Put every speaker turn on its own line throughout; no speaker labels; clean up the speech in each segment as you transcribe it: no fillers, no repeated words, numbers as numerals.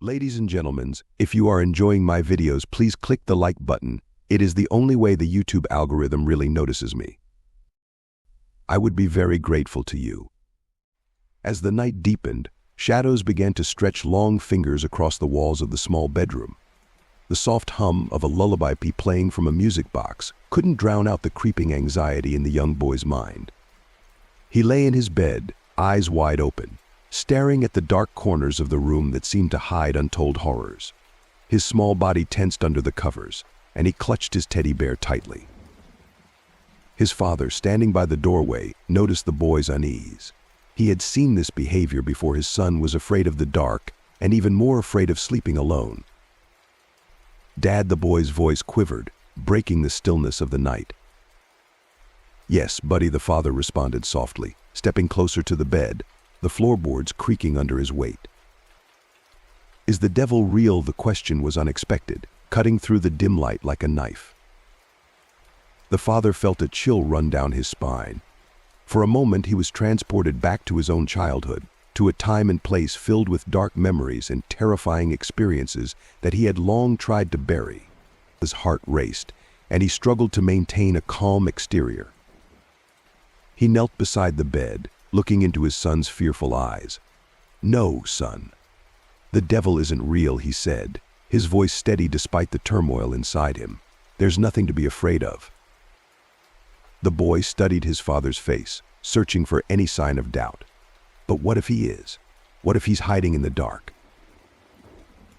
Ladies and gentlemen, if you are enjoying my videos, please click the like button. It is the only way the YouTube algorithm really notices me. I would be very grateful to you. As the night deepened, shadows began to stretch long fingers across the walls of the small bedroom. The soft hum of a lullaby playing from a music box couldn't drown out the creeping anxiety in the young boy's mind. He lay in his bed, eyes wide open, staring at the dark corners of the room that seemed to hide untold horrors. His small body tensed under the covers, and he clutched his teddy bear tightly. His father, standing by the doorway, noticed the boy's unease. He had seen this behavior before. His son was afraid of the dark and even more afraid of sleeping alone. "Dad," the boy's voice quivered, breaking the stillness of the night. "Yes, buddy," the father responded softly, stepping closer to the bed, the floorboards creaking under his weight. "Is the devil real?" The question was unexpected, cutting through the dim light like a knife. The father felt a chill run down his spine. For a moment he was transported back to his own childhood, to a time and place filled with dark memories and terrifying experiences that he had long tried to bury. His heart raced, and he struggled to maintain a calm exterior. He knelt beside the bed, looking into his son's fearful eyes. "No, son. The devil isn't real," he said, his voice steady despite the turmoil inside him. "There's nothing to be afraid of." The boy studied his father's face, searching for any sign of doubt. But what if he is? What if he's hiding in the dark?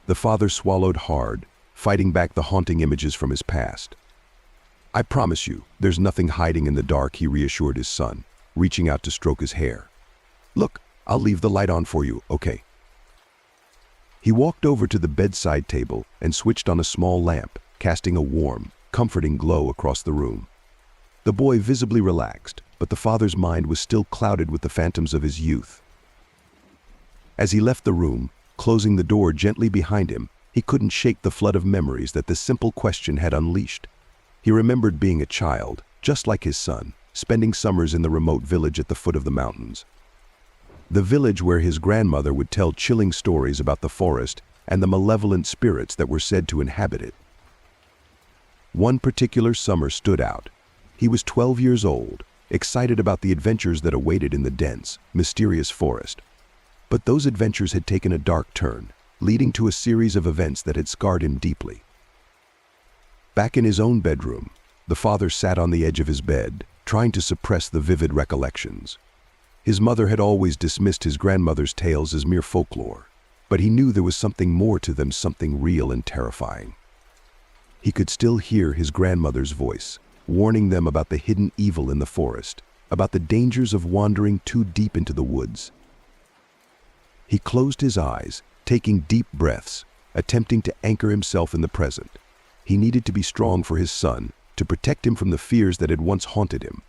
The father swallowed hard, fighting back the haunting images from his past. "I promise you, there's nothing hiding in the dark," he reassured his son, reaching out to stroke his hair. "Look, I'll leave the light on for you, okay?" He walked over to the bedside table and switched on a small lamp, casting a warm, comforting glow across the room. The boy visibly relaxed, but the father's mind was still clouded with the phantoms of his youth. As he left the room, closing the door gently behind him, he couldn't shake the flood of memories that the simple question had unleashed. He remembered being a child, just like his son, spending summers in the remote village at the foot of the mountains. The village where his grandmother would tell chilling stories about the forest and the malevolent spirits that were said to inhabit it. One particular summer stood out. He was 12 years old, excited about the adventures that awaited in the dense, mysterious forest. But those adventures had taken a dark turn, leading to a series of events that had scarred him deeply. Back in his own bedroom, the father sat on the edge of his bed, trying to suppress the vivid recollections. His mother had always dismissed his grandmother's tales as mere folklore, but he knew there was something more to them, something real and terrifying. He could still hear his grandmother's voice, warning them about the hidden evil in the forest, about the dangers of wandering too deep into the woods. He closed his eyes, taking deep breaths, attempting to anchor himself in the present. He needed to be strong for his son, to protect him from the fears that had once haunted him.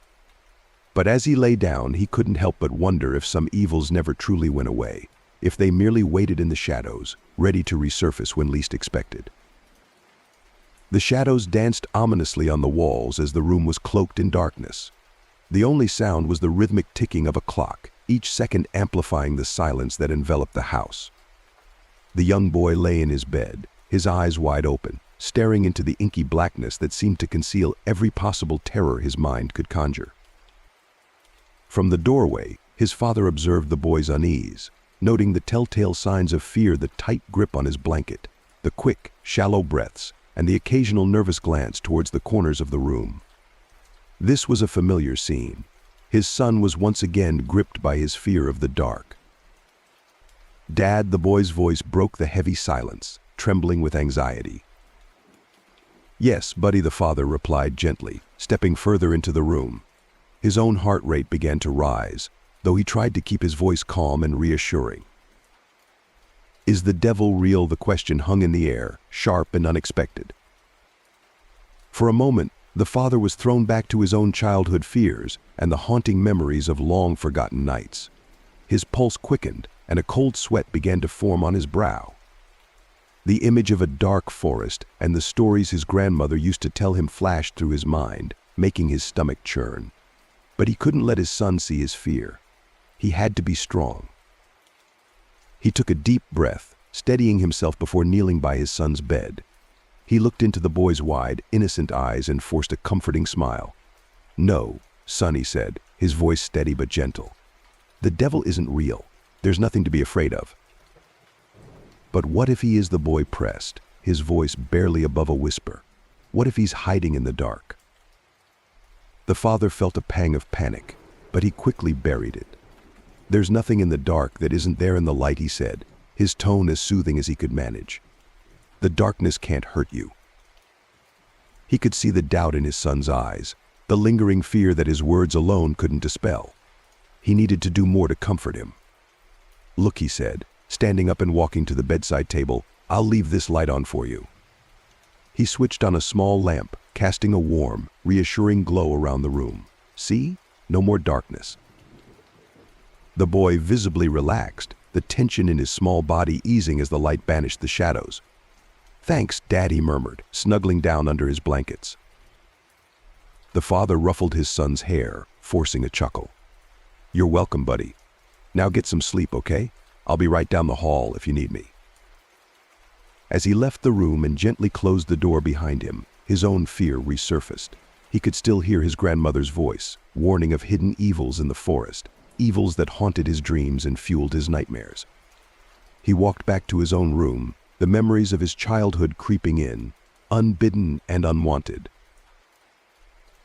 But as he lay down, he couldn't help but wonder if some evils never truly went away, if they merely waited in the shadows, ready to resurface when least expected. The shadows danced ominously on the walls as the room was cloaked in darkness. The only sound was the rhythmic ticking of a clock, each second amplifying the silence that enveloped the house. The young boy lay in his bed, his eyes wide open, staring into the inky blackness that seemed to conceal every possible terror his mind could conjure. From the doorway, his father observed the boy's unease, noting the telltale signs of fear: the tight grip on his blanket, the quick, shallow breaths, and the occasional nervous glance towards the corners of the room. This was a familiar scene. His son was once again gripped by his fear of the dark. "Dad," the boy's voice broke the heavy silence, trembling with anxiety. "Yes, buddy," the father replied gently, stepping further into the room. His own heart rate began to rise, though he tried to keep his voice calm and reassuring. "Is the devil real?" The question hung in the air, sharp and unexpected. For a moment, the father was thrown back to his own childhood fears and the haunting memories of long-forgotten nights. His pulse quickened, and a cold sweat began to form on his brow. The image of a dark forest and the stories his grandmother used to tell him flashed through his mind, making his stomach churn. But he couldn't let his son see his fear. He had to be strong. He took a deep breath, steadying himself before kneeling by his son's bed. He looked into the boy's wide, innocent eyes and forced a comforting smile. "No, son," he said, his voice steady but gentle. "The devil isn't real. There's nothing to be afraid of." "But what if he is?" the boy pressed, his voice barely above a whisper. "What if he's hiding in the dark?" The father felt a pang of panic, but he quickly buried it. "There's nothing in the dark that isn't there in the light," he said, his tone as soothing as he could manage. "The darkness can't hurt you." He could see the doubt in his son's eyes, the lingering fear that his words alone couldn't dispel. He needed to do more to comfort him. "Look," he said, standing up and walking to the bedside table, "I'll leave this light on for you." He switched on a small lamp, casting a warm, reassuring glow around the room. "See? No more darkness." The boy visibly relaxed, the tension in his small body easing as the light banished the shadows. "Thanks, Dad," he murmured, snuggling down under his blankets. The father ruffled his son's hair, forcing a chuckle. "You're welcome, buddy. Now get some sleep, okay? I'll be right down the hall if you need me." As he left the room and gently closed the door behind him, his own fear resurfaced. He could still hear his grandmother's voice, warning of hidden evils in the forest, evils that haunted his dreams and fueled his nightmares. He walked back to his own room, the memories of his childhood creeping in, unbidden and unwanted.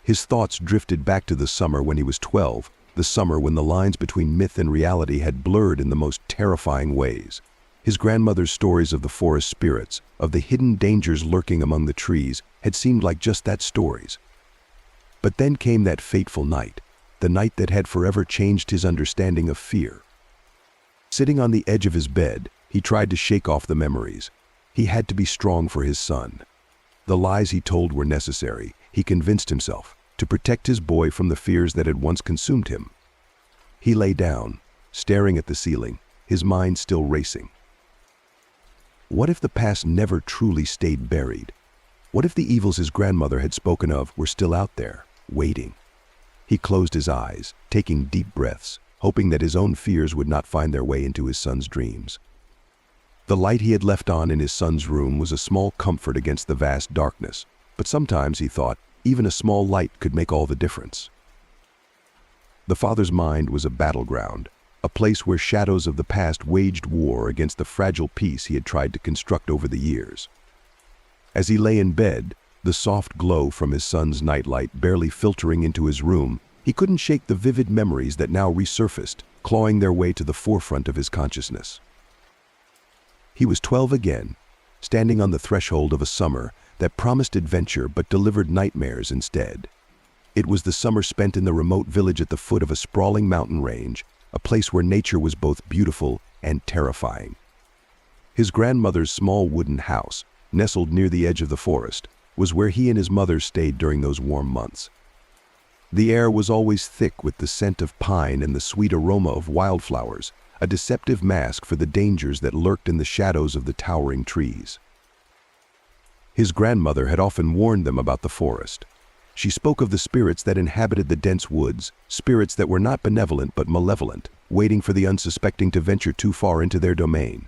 His thoughts drifted back to the summer when he was 12, the summer when the lines between myth and reality had blurred in the most terrifying ways. His grandmother's stories of the forest spirits, of the hidden dangers lurking among the trees, had seemed like just that, stories. But then came that fateful night, the night that had forever changed his understanding of fear. Sitting on the edge of his bed, he tried to shake off the memories. He had to be strong for his son. The lies he told were necessary, he convinced himself, to protect his boy from the fears that had once consumed him. He lay down, staring at the ceiling, his mind still racing. What if the past never truly stayed buried? What if the evils his grandmother had spoken of were still out there, waiting? He closed his eyes, taking deep breaths, hoping that his own fears would not find their way into his son's dreams. The light he had left on in his son's room was a small comfort against the vast darkness, but sometimes, he thought, even a small light could make all the difference. The father's mind was a battleground, a place where shadows of the past waged war against the fragile peace he had tried to construct over the years. As he lay in bed, the soft glow from his son's nightlight barely filtering into his room, he couldn't shake the vivid memories that now resurfaced, clawing their way to the forefront of his consciousness. He was 12 again, standing on the threshold of a summer that promised adventure but delivered nightmares instead. It was the summer spent in the remote village at the foot of a sprawling mountain range, a place where nature was both beautiful and terrifying. His grandmother's small wooden house, nestled near the edge of the forest, was where he and his mother stayed during those warm months. The air was always thick with the scent of pine and the sweet aroma of wildflowers, a deceptive mask for the dangers that lurked in the shadows of the towering trees. His grandmother had often warned them about the forest. She spoke of the spirits that inhabited the dense woods, spirits that were not benevolent but malevolent, waiting for the unsuspecting to venture too far into their domain.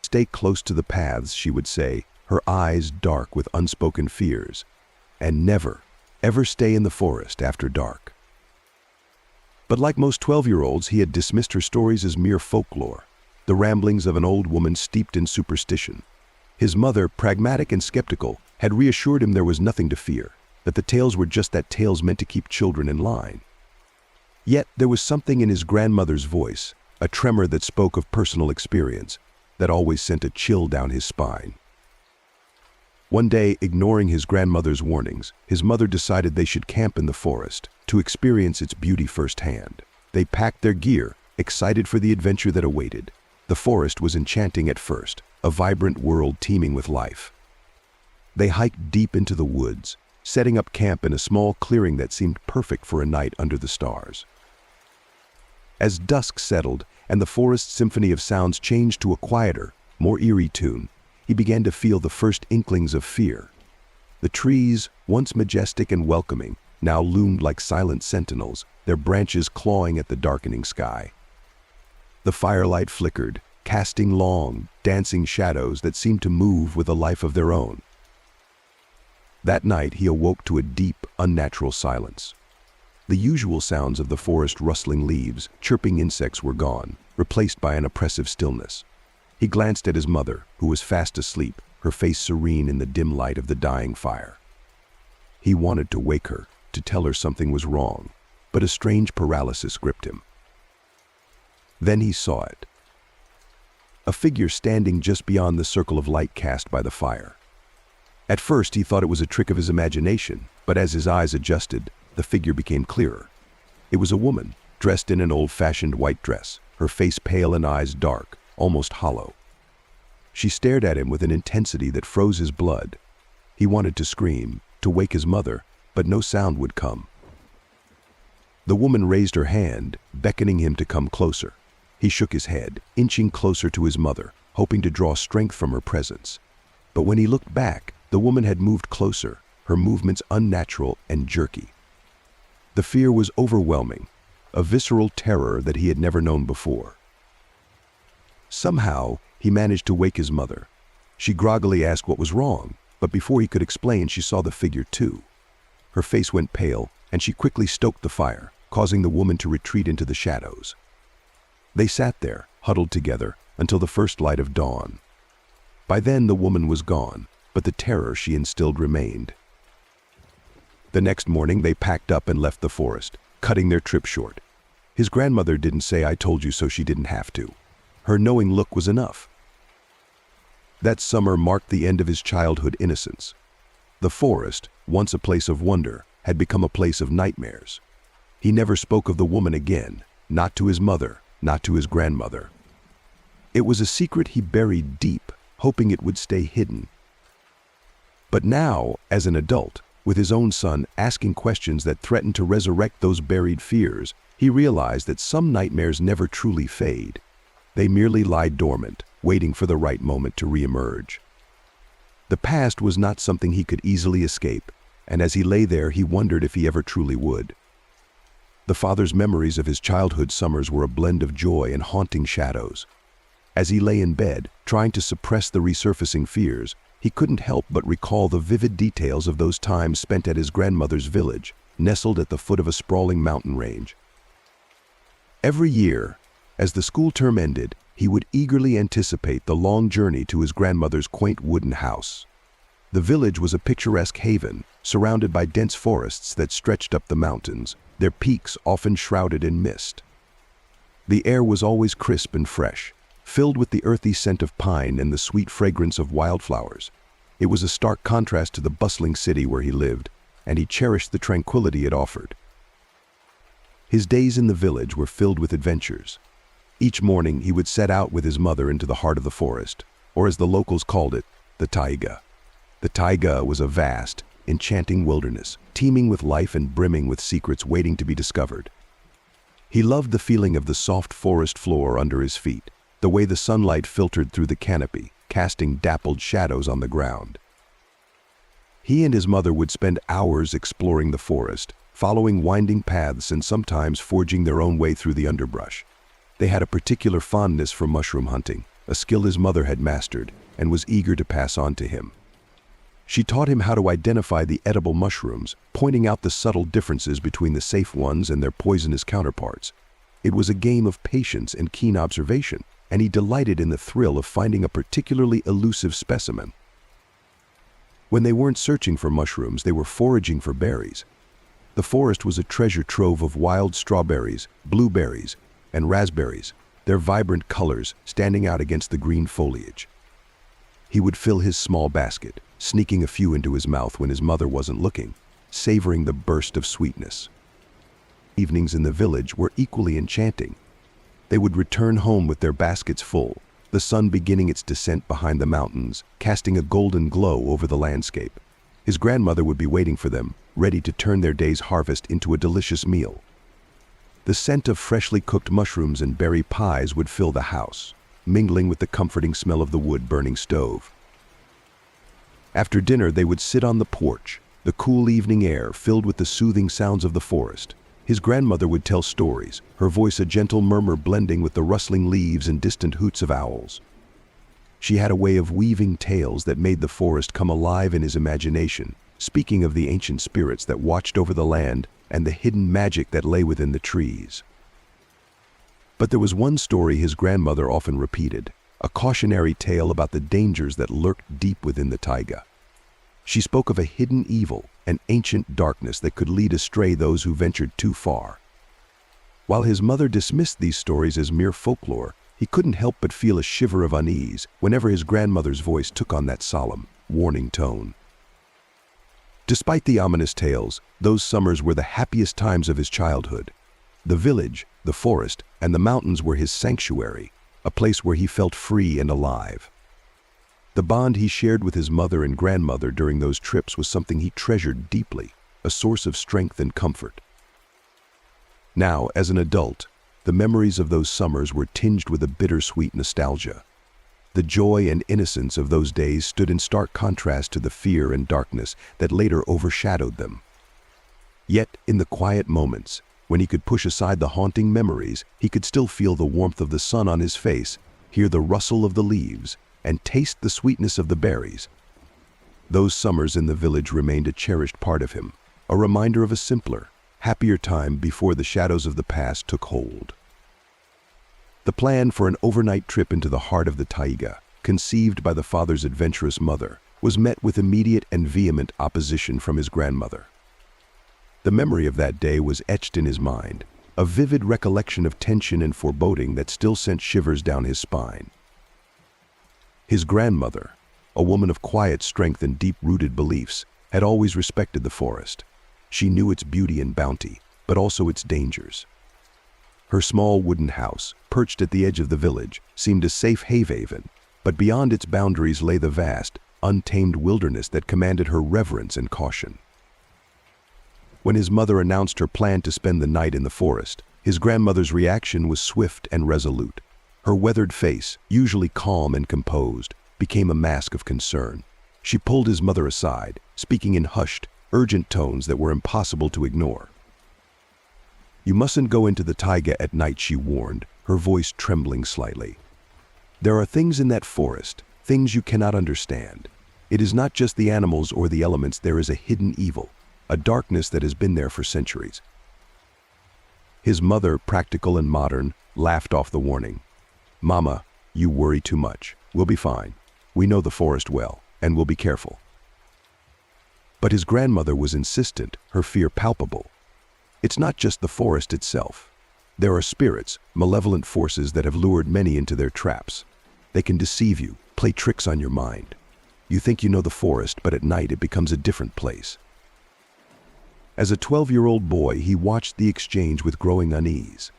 "Stay close to the paths," she would say, her eyes dark with unspoken fears, "and never, ever stay in the forest after dark." But like most 12-year-olds, he had dismissed her stories as mere folklore, the ramblings of an old woman steeped in superstition. His mother, pragmatic and skeptical, had reassured him there was nothing to fear, that the tales were just that, tales meant to keep children in line. Yet there was something in his grandmother's voice, a tremor that spoke of personal experience, that always sent a chill down his spine. One day, ignoring his grandmother's warnings, his mother decided they should camp in the forest to experience its beauty firsthand. They packed their gear, excited for the adventure that awaited. The forest was enchanting at first, a vibrant world teeming with life. They hiked deep into the woods, setting up camp in a small clearing that seemed perfect for a night under the stars. As dusk settled and the forest symphony of sounds changed to a quieter, more eerie tune, he began to feel the first inklings of fear. The trees, once majestic and welcoming, now loomed like silent sentinels, their branches clawing at the darkening sky. The firelight flickered, casting long, dancing shadows that seemed to move with a life of their own. That night he awoke to a deep, unnatural silence. The usual sounds of the forest rustling leaves, chirping insects were gone, replaced by an oppressive stillness. He glanced at his mother, who was fast asleep, her face serene in the dim light of the dying fire. He wanted to wake her, to tell her something was wrong, but a strange paralysis gripped him. Then he saw it. A figure standing just beyond the circle of light cast by the fire. At first he thought it was a trick of his imagination, but as his eyes adjusted, the figure became clearer. It was a woman, dressed in an old-fashioned white dress, her face pale and eyes dark, almost hollow. She stared at him with an intensity that froze his blood. He wanted to scream, to wake his mother, but no sound would come. The woman raised her hand, beckoning him to come closer. He shook his head, inching closer to his mother, hoping to draw strength from her presence. But when he looked back, the woman had moved closer, her movements unnatural and jerky. The fear was overwhelming, a visceral terror that he had never known before. Somehow, he managed to wake his mother. She groggily asked what was wrong, but before he could explain, she saw the figure too. Her face went pale, and she quickly stoked the fire, causing the woman to retreat into the shadows. They sat there, huddled together, until the first light of dawn. By then the woman was gone, but the terror she instilled remained. The next morning they packed up and left the forest, cutting their trip short. His grandmother didn't say "I told you so," she didn't have to. Her knowing look was enough. That summer marked the end of his childhood innocence. The forest, once a place of wonder, had become a place of nightmares. He never spoke of the woman again, not to his mother, not to his grandmother. It was a secret he buried deep, hoping it would stay hidden. But now, as an adult, with his own son asking questions that threatened to resurrect those buried fears, he realized that some nightmares never truly fade. They merely lie dormant, waiting for the right moment to reemerge. The past was not something he could easily escape, and as he lay there, he wondered if he ever truly would. The father's memories of his childhood summers were a blend of joy and haunting shadows. As he lay in bed, trying to suppress the resurfacing fears, he couldn't help but recall the vivid details of those times spent at his grandmother's village, nestled at the foot of a sprawling mountain range. Every year, as the school term ended, he would eagerly anticipate the long journey to his grandmother's quaint wooden house. The village was a picturesque haven, surrounded by dense forests that stretched up the mountains, their peaks often shrouded in mist. The air was always crisp and fresh, filled with the earthy scent of pine and the sweet fragrance of wildflowers. It was a stark contrast to the bustling city where he lived, and he cherished the tranquility it offered. His days in the village were filled with adventures. Each morning he would set out with his mother into the heart of the forest, or as the locals called it, the taiga. The taiga was a vast, enchanting wilderness, teeming with life and brimming with secrets waiting to be discovered. He loved the feeling of the soft forest floor under his feet, the way the sunlight filtered through the canopy, casting dappled shadows on the ground. He and his mother would spend hours exploring the forest, following winding paths and sometimes forging their own way through the underbrush. They had a particular fondness for mushroom hunting, a skill his mother had mastered and was eager to pass on to him. She taught him how to identify the edible mushrooms, pointing out the subtle differences between the safe ones and their poisonous counterparts. It was a game of patience and keen observation, and he delighted in the thrill of finding a particularly elusive specimen. When they weren't searching for mushrooms, they were foraging for berries. The forest was a treasure trove of wild strawberries, blueberries, and raspberries, their vibrant colors standing out against the green foliage. He would fill his small basket, sneaking a few into his mouth when his mother wasn't looking, savoring the burst of sweetness. Evenings in the village were equally enchanting. They would return home with their baskets full, the sun beginning its descent behind the mountains, casting a golden glow over the landscape. His grandmother would be waiting for them, ready to turn their day's harvest into a delicious meal. The scent of freshly cooked mushrooms and berry pies would fill the house, mingling with the comforting smell of the wood-burning stove. After dinner, they would sit on the porch, the cool evening air filled with the soothing sounds of the forest. His grandmother would tell stories, her voice a gentle murmur blending with the rustling leaves and distant hoots of owls. She had a way of weaving tales that made the forest come alive in his imagination, speaking of the ancient spirits that watched over the land and the hidden magic that lay within the trees. But there was one story his grandmother often repeated, a cautionary tale about the dangers that lurked deep within the taiga. She spoke of a hidden evil, an ancient darkness that could lead astray those who ventured too far. While his mother dismissed these stories as mere folklore, he couldn't help but feel a shiver of unease whenever his grandmother's voice took on that solemn, warning tone. Despite the ominous tales, those summers were the happiest times of his childhood. The village, the forest, and the mountains were his sanctuary, a place where he felt free and alive. The bond he shared with his mother and grandmother during those trips was something he treasured deeply, a source of strength and comfort. Now, as an adult, the memories of those summers were tinged with a bittersweet nostalgia. The joy and innocence of those days stood in stark contrast to the fear and darkness that later overshadowed them. Yet, in the quiet moments, when he could push aside the haunting memories, he could still feel the warmth of the sun on his face, hear the rustle of the leaves, and taste the sweetness of the berries. Those summers in the village remained a cherished part of him, a reminder of a simpler, happier time before the shadows of the past took hold. The plan for an overnight trip into the heart of the taiga, conceived by the father's adventurous mother, was met with immediate and vehement opposition from his grandmother. The memory of that day was etched in his mind, a vivid recollection of tension and foreboding that still sent shivers down his spine. His grandmother, a woman of quiet strength and deep-rooted beliefs, had always respected the forest. She knew its beauty and bounty, but also its dangers. Her small wooden house, perched at the edge of the village, seemed a safe haven, but beyond its boundaries lay the vast, untamed wilderness that commanded her reverence and caution. When his mother announced her plan to spend the night in the forest, his grandmother's reaction was swift and resolute. Her weathered face, usually calm and composed, became a mask of concern. She pulled his mother aside, speaking in hushed, urgent tones that were impossible to ignore. "You mustn't go into the taiga at night," she warned, her voice trembling slightly. "There are things in that forest, things you cannot understand. It is not just the animals or the elements, there is a hidden evil, a darkness that has been there for centuries." His mother, practical and modern, laughed off the warning. "Mama, you worry too much. We'll be fine. We know the forest well, and we'll be careful." But his grandmother was insistent, her fear palpable. "It's not just the forest itself. There are spirits, malevolent forces that have lured many into their traps. They can deceive you, play tricks on your mind. You think you know the forest, but at night it becomes a different place." As a 12-year-old boy, he watched the exchange with growing unease.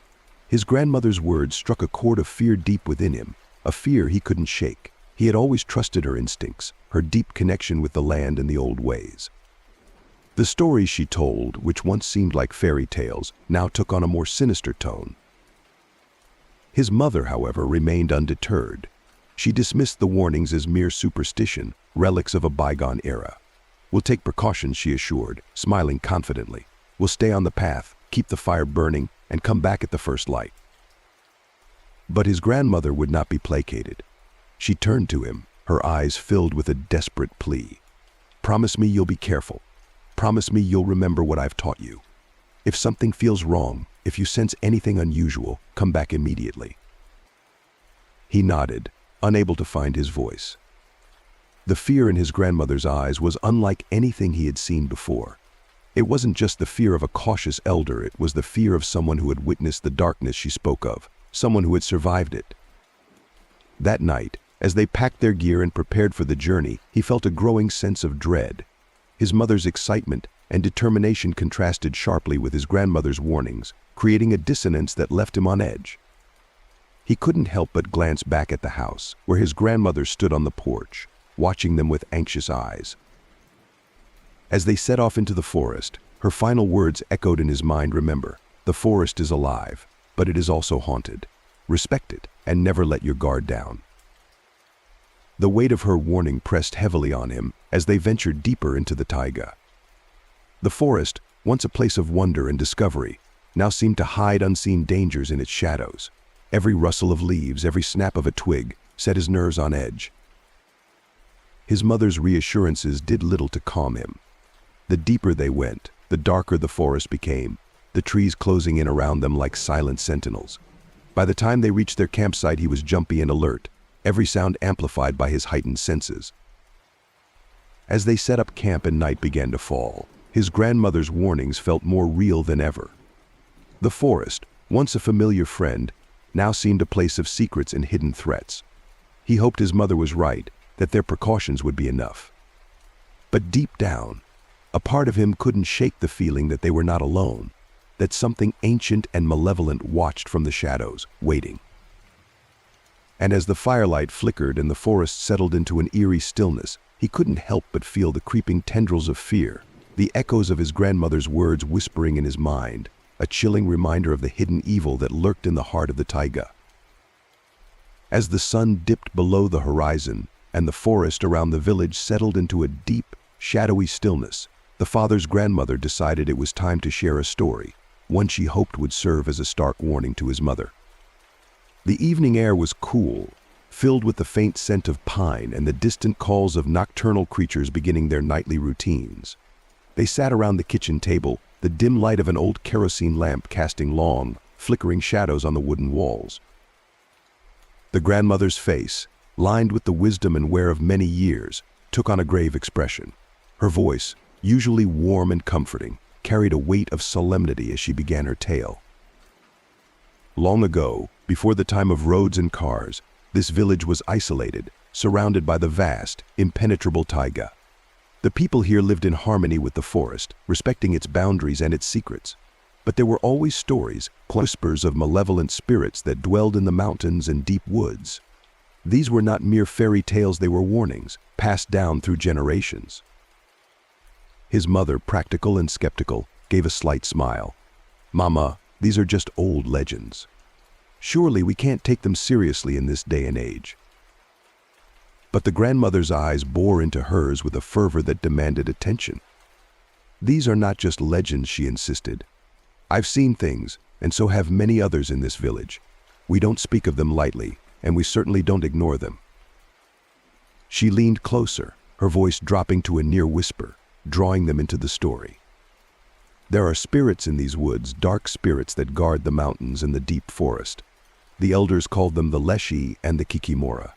His grandmother's words struck a chord of fear deep within him, a fear he couldn't shake. He had always trusted her instincts, her deep connection with the land and the old ways. The stories she told, which once seemed like fairy tales, now took on a more sinister tone. His mother, however, remained undeterred. She dismissed the warnings as mere superstition, relics of a bygone era. "We'll take precautions," she assured, smiling confidently. "We'll stay on the path, keep the fire burning, and come back at the first light." But his grandmother would not be placated. She turned to him, her eyes filled with a desperate plea. "Promise me you'll be careful. Promise me you'll remember what I've taught you. If something feels wrong, if you sense anything unusual, come back immediately." He nodded, unable to find his voice. The fear in his grandmother's eyes was unlike anything he had seen before. It wasn't just the fear of a cautious elder, it was the fear of someone who had witnessed the darkness she spoke of, someone who had survived it. That night, as they packed their gear and prepared for the journey, he felt a growing sense of dread. His mother's excitement and determination contrasted sharply with his grandmother's warnings, creating a dissonance that left him on edge. He couldn't help but glance back at the house, where his grandmother stood on the porch, watching them with anxious eyes. As they set off into the forest, her final words echoed in his mind. "Remember, the forest is alive, but it is also haunted. Respect it, and never let your guard down." The weight of her warning pressed heavily on him as they ventured deeper into the taiga. The forest, once a place of wonder and discovery, now seemed to hide unseen dangers in its shadows. Every rustle of leaves, every snap of a twig, set his nerves on edge. His mother's reassurances did little to calm him. The deeper they went, the darker the forest became, the trees closing in around them like silent sentinels. By the time they reached their campsite, he was jumpy and alert, every sound amplified by his heightened senses. As they set up camp and night began to fall, his grandmother's warnings felt more real than ever. The forest, once a familiar friend, now seemed a place of secrets and hidden threats. He hoped his mother was right, that their precautions would be enough. But deep down, a part of him couldn't shake the feeling that they were not alone, that something ancient and malevolent watched from the shadows, waiting. And as the firelight flickered and the forest settled into an eerie stillness, he couldn't help but feel the creeping tendrils of fear, the echoes of his grandmother's words whispering in his mind, a chilling reminder of the hidden evil that lurked in the heart of the taiga. As the sun dipped below the horizon and the forest around the village settled into a deep, shadowy stillness, the father's grandmother decided it was time to share a story, one she hoped would serve as a stark warning to his mother. The evening air was cool, filled with the faint scent of pine and the distant calls of nocturnal creatures beginning their nightly routines. They sat around the kitchen table, the dim light of an old kerosene lamp casting long, flickering shadows on the wooden walls. The grandmother's face, lined with the wisdom and wear of many years, took on a grave expression. Her voice, usually warm and comforting, carried a weight of solemnity as she began her tale. Long ago, before the time of roads and cars, this village was isolated, surrounded by the vast, impenetrable taiga. The people here lived in harmony with the forest, respecting its boundaries and its secrets. But there were always stories, whispers of malevolent spirits that dwelled in the mountains and deep woods. These were not mere fairy tales, they were warnings, passed down through generations. His mother, practical and skeptical, gave a slight smile. "Mama, these are just old legends. Surely we can't take them seriously in this day and age." But the grandmother's eyes bore into hers with a fervor that demanded attention. "These are not just legends," she insisted. "I've seen things, and so have many others in this village. We don't speak of them lightly, and we certainly don't ignore them." She leaned closer, her voice dropping to a near whisper, drawing them into the story. "There are spirits in these woods, dark spirits that guard the mountains and the deep forest. The elders called them the Leshy and the Kikimora.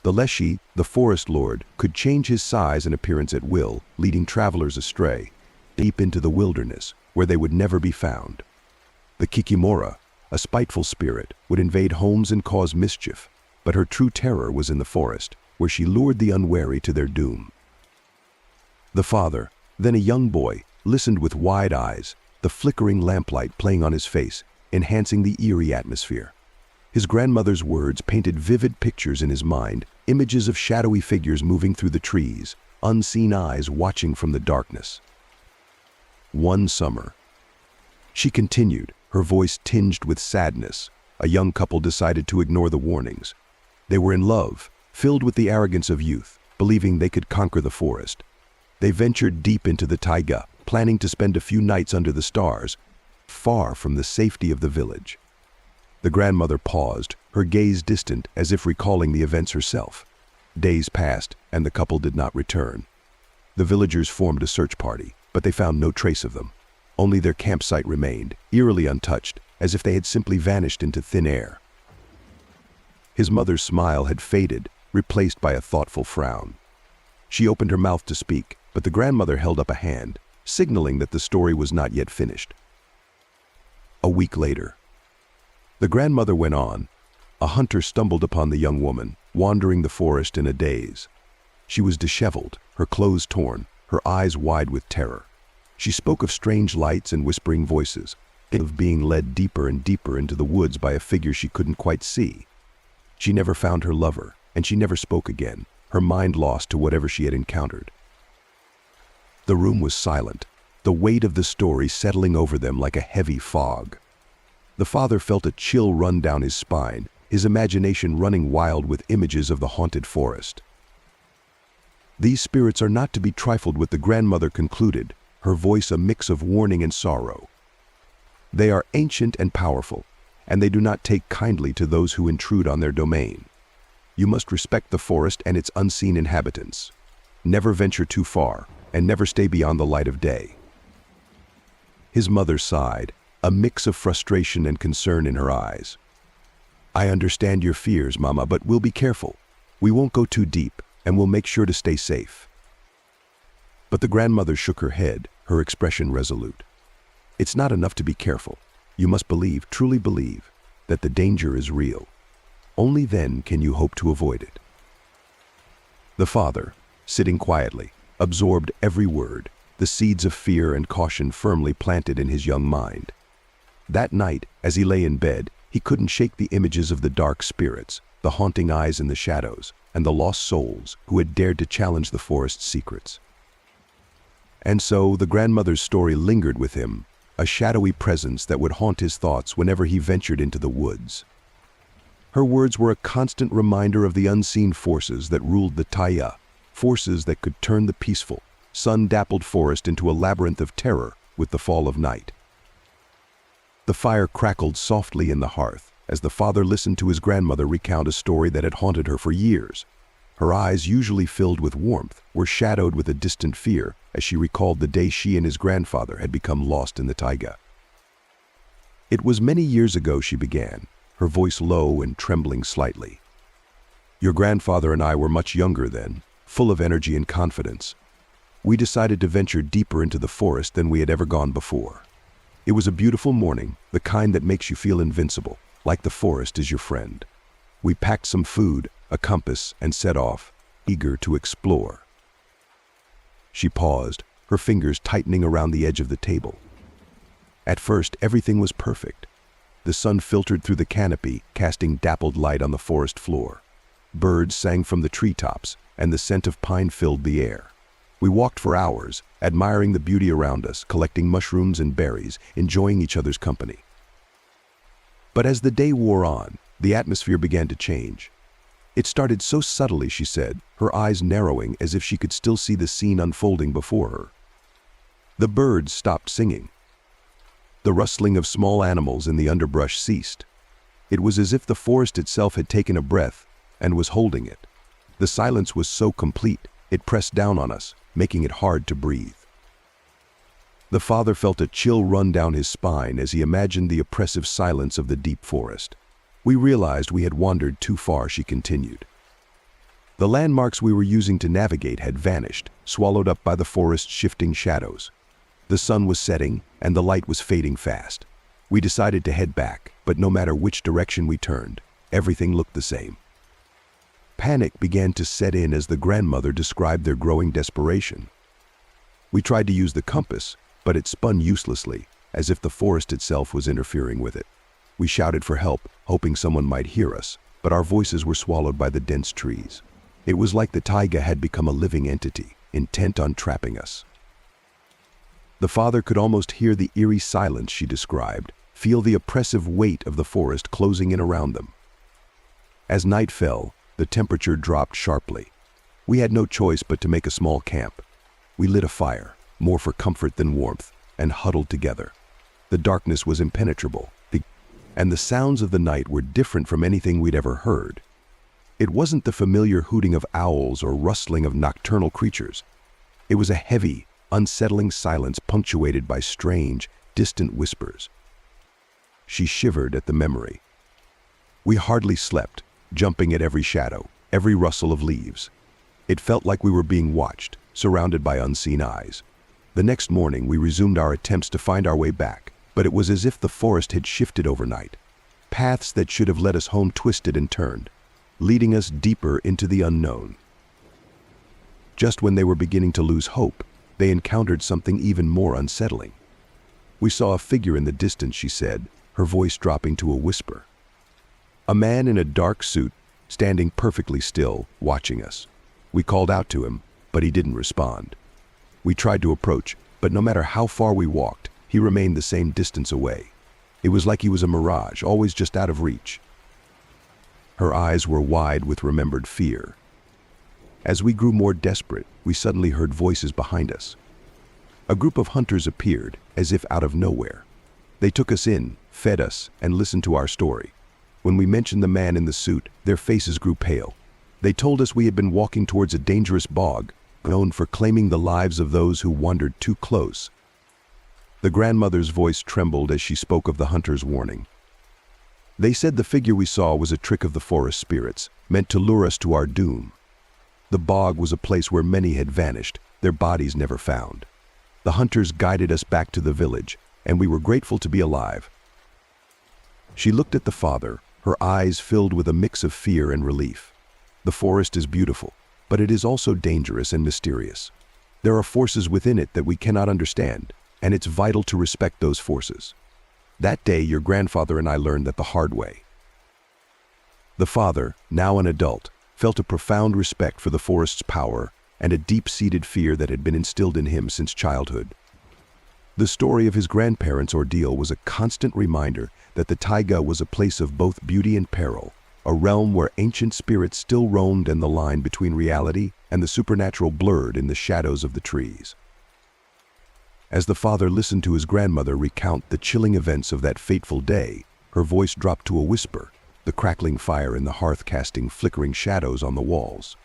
The Leshy, the forest lord, could change his size and appearance at will, leading travelers astray, deep into the wilderness, where they would never be found. The Kikimora, a spiteful spirit, would invade homes and cause mischief, but her true terror was in the forest, where she lured the unwary to their doom." The father, then a young boy, listened with wide eyes, the flickering lamplight playing on his face, enhancing the eerie atmosphere. His grandmother's words painted vivid pictures in his mind, images of shadowy figures moving through the trees, unseen eyes watching from the darkness. "One summer," she continued, her voice tinged with sadness, "a young couple decided to ignore the warnings. They were in love, filled with the arrogance of youth, believing they could conquer the forest. They ventured deep into the taiga, planning to spend a few nights under the stars, far from the safety of the village." The grandmother paused, her gaze distant as if recalling the events herself. Days passed, and the couple did not return. The villagers formed a search party, but they found no trace of them. Only their campsite remained, eerily untouched, as if they had simply vanished into thin air. His mother's smile had faded, replaced by a thoughtful frown. She opened her mouth to speak, but the grandmother held up a hand, signaling that the story was not yet finished. A week later, the grandmother went on. A hunter stumbled upon the young woman, wandering the forest in a daze. She was disheveled, her clothes torn, her eyes wide with terror. She spoke of strange lights and whispering voices, of being led deeper and deeper into the woods by a figure she couldn't quite see. She never found her lover, and she never spoke again, her mind lost to whatever she had encountered. The room was silent, the weight of the story settling over them like a heavy fog. The father felt a chill run down his spine, his imagination running wild with images of the haunted forest. "These spirits are not to be trifled with," the grandmother concluded, her voice a mix of warning and sorrow. They are ancient and powerful, and they do not take kindly to those who intrude on their domain. You must respect the forest and its unseen inhabitants. Never venture too far, and never stay beyond the light of day." His mother sighed, a mix of frustration and concern in her eyes. "I understand your fears, Mama, but we'll be careful. We won't go too deep, and we'll make sure to stay safe." But the grandmother shook her head, her expression resolute. "It's not enough to be careful. You must believe, truly believe, that the danger is real. Only then can you hope to avoid it." The father, sitting quietly, absorbed every word, the seeds of fear and caution firmly planted in his young mind. That night, as he lay in bed, he couldn't shake the images of the dark spirits, the haunting eyes in the shadows, and the lost souls who had dared to challenge the forest's secrets. And so the grandmother's story lingered with him, a shadowy presence that would haunt his thoughts whenever he ventured into the woods. Her words were a constant reminder of the unseen forces that ruled the Taiga, forces that could turn the peaceful, sun-dappled forest into a labyrinth of terror with the fall of night. The fire crackled softly in the hearth as the father listened to his grandmother recount a story that had haunted her for years. Her eyes, usually filled with warmth, were shadowed with a distant fear as she recalled the day she and his grandfather had become lost in the taiga. "It was many years ago," she began, her voice low and trembling slightly. "Your grandfather and I were much younger then, full of energy and confidence. We decided to venture deeper into the forest than we had ever gone before. It was a beautiful morning, the kind that makes you feel invincible, like the forest is your friend. We packed some food, a compass, and set off, eager to explore." She paused, her fingers tightening around the edge of the table. At first, everything was perfect. The sun filtered through the canopy, casting dappled light on the forest floor. Birds sang from the treetops, and the scent of pine filled the air. We walked for hours, admiring the beauty around us, collecting mushrooms and berries, enjoying each other's company. But as the day wore on, the atmosphere began to change. It started so subtly, she said, her eyes narrowing as if she could still see the scene unfolding before her. The birds stopped singing. The rustling of small animals in the underbrush ceased. It was as if the forest itself had taken a breath and was holding it. The silence was so complete, it pressed down on us, making it hard to breathe. The father felt a chill run down his spine as he imagined the oppressive silence of the deep forest. "We realized we had wandered too far," she continued. "The landmarks we were using to navigate had vanished, swallowed up by the forest's shifting shadows. The sun was setting, and the light was fading fast. We decided to head back, but no matter which direction we turned, everything looked the same." Panic began to set in as the grandmother described their growing desperation. "We tried to use the compass, but it spun uselessly, as if the forest itself was interfering with it. We shouted for help, hoping someone might hear us, but our voices were swallowed by the dense trees. It was like the taiga had become a living entity, intent on trapping us." The father could almost hear the eerie silence she described, feel the oppressive weight of the forest closing in around them. As night fell, the temperature dropped sharply. We had no choice but to make a small camp. We lit a fire, more for comfort than warmth, and huddled together. The darkness was impenetrable, and the sounds of the night were different from anything we'd ever heard. It wasn't the familiar hooting of owls or rustling of nocturnal creatures. It was a heavy, unsettling silence punctuated by strange, distant whispers. She shivered at the memory. We hardly slept, jumping at every shadow, every rustle of leaves. It felt like we were being watched, surrounded by unseen eyes. The next morning, we resumed our attempts to find our way back, but it was as if the forest had shifted overnight. Paths that should have led us home twisted and turned, leading us deeper into the unknown. Just when they were beginning to lose hope, they encountered something even more unsettling. "We saw a figure in the distance," she said, her voice dropping to a whisper. "A man in a dark suit, standing perfectly still, watching us. We called out to him, but he didn't respond. We tried to approach, but no matter how far we walked, he remained the same distance away. It was like he was a mirage, always just out of reach." Her eyes were wide with remembered fear. As we grew more desperate, we suddenly heard voices behind us. A group of hunters appeared, as if out of nowhere. They took us in, fed us, and listened to our story. When we mentioned the man in the suit, their faces grew pale. They told us we had been walking towards a dangerous bog, known for claiming the lives of those who wandered too close. The grandmother's voice trembled as she spoke of the hunter's warning. They said the figure we saw was a trick of the forest spirits, meant to lure us to our doom. The bog was a place where many had vanished, their bodies never found. The hunters guided us back to the village, and we were grateful to be alive. She looked at the father, her eyes filled with a mix of fear and relief. The forest is beautiful, but it is also dangerous and mysterious. There are forces within it that we cannot understand, and it's vital to respect those forces. That day, your grandfather and I learned that the hard way. The father, now an adult, felt a profound respect for the forest's power and a deep-seated fear that had been instilled in him since childhood. The story of his grandparents' ordeal was a constant reminder that the taiga was a place of both beauty and peril, a realm where ancient spirits still roamed and the line between reality and the supernatural blurred in the shadows of the trees. As the father listened to his grandmother recount the chilling events of that fateful day, her voice dropped to a whisper, the crackling fire in the hearth casting flickering shadows on the walls.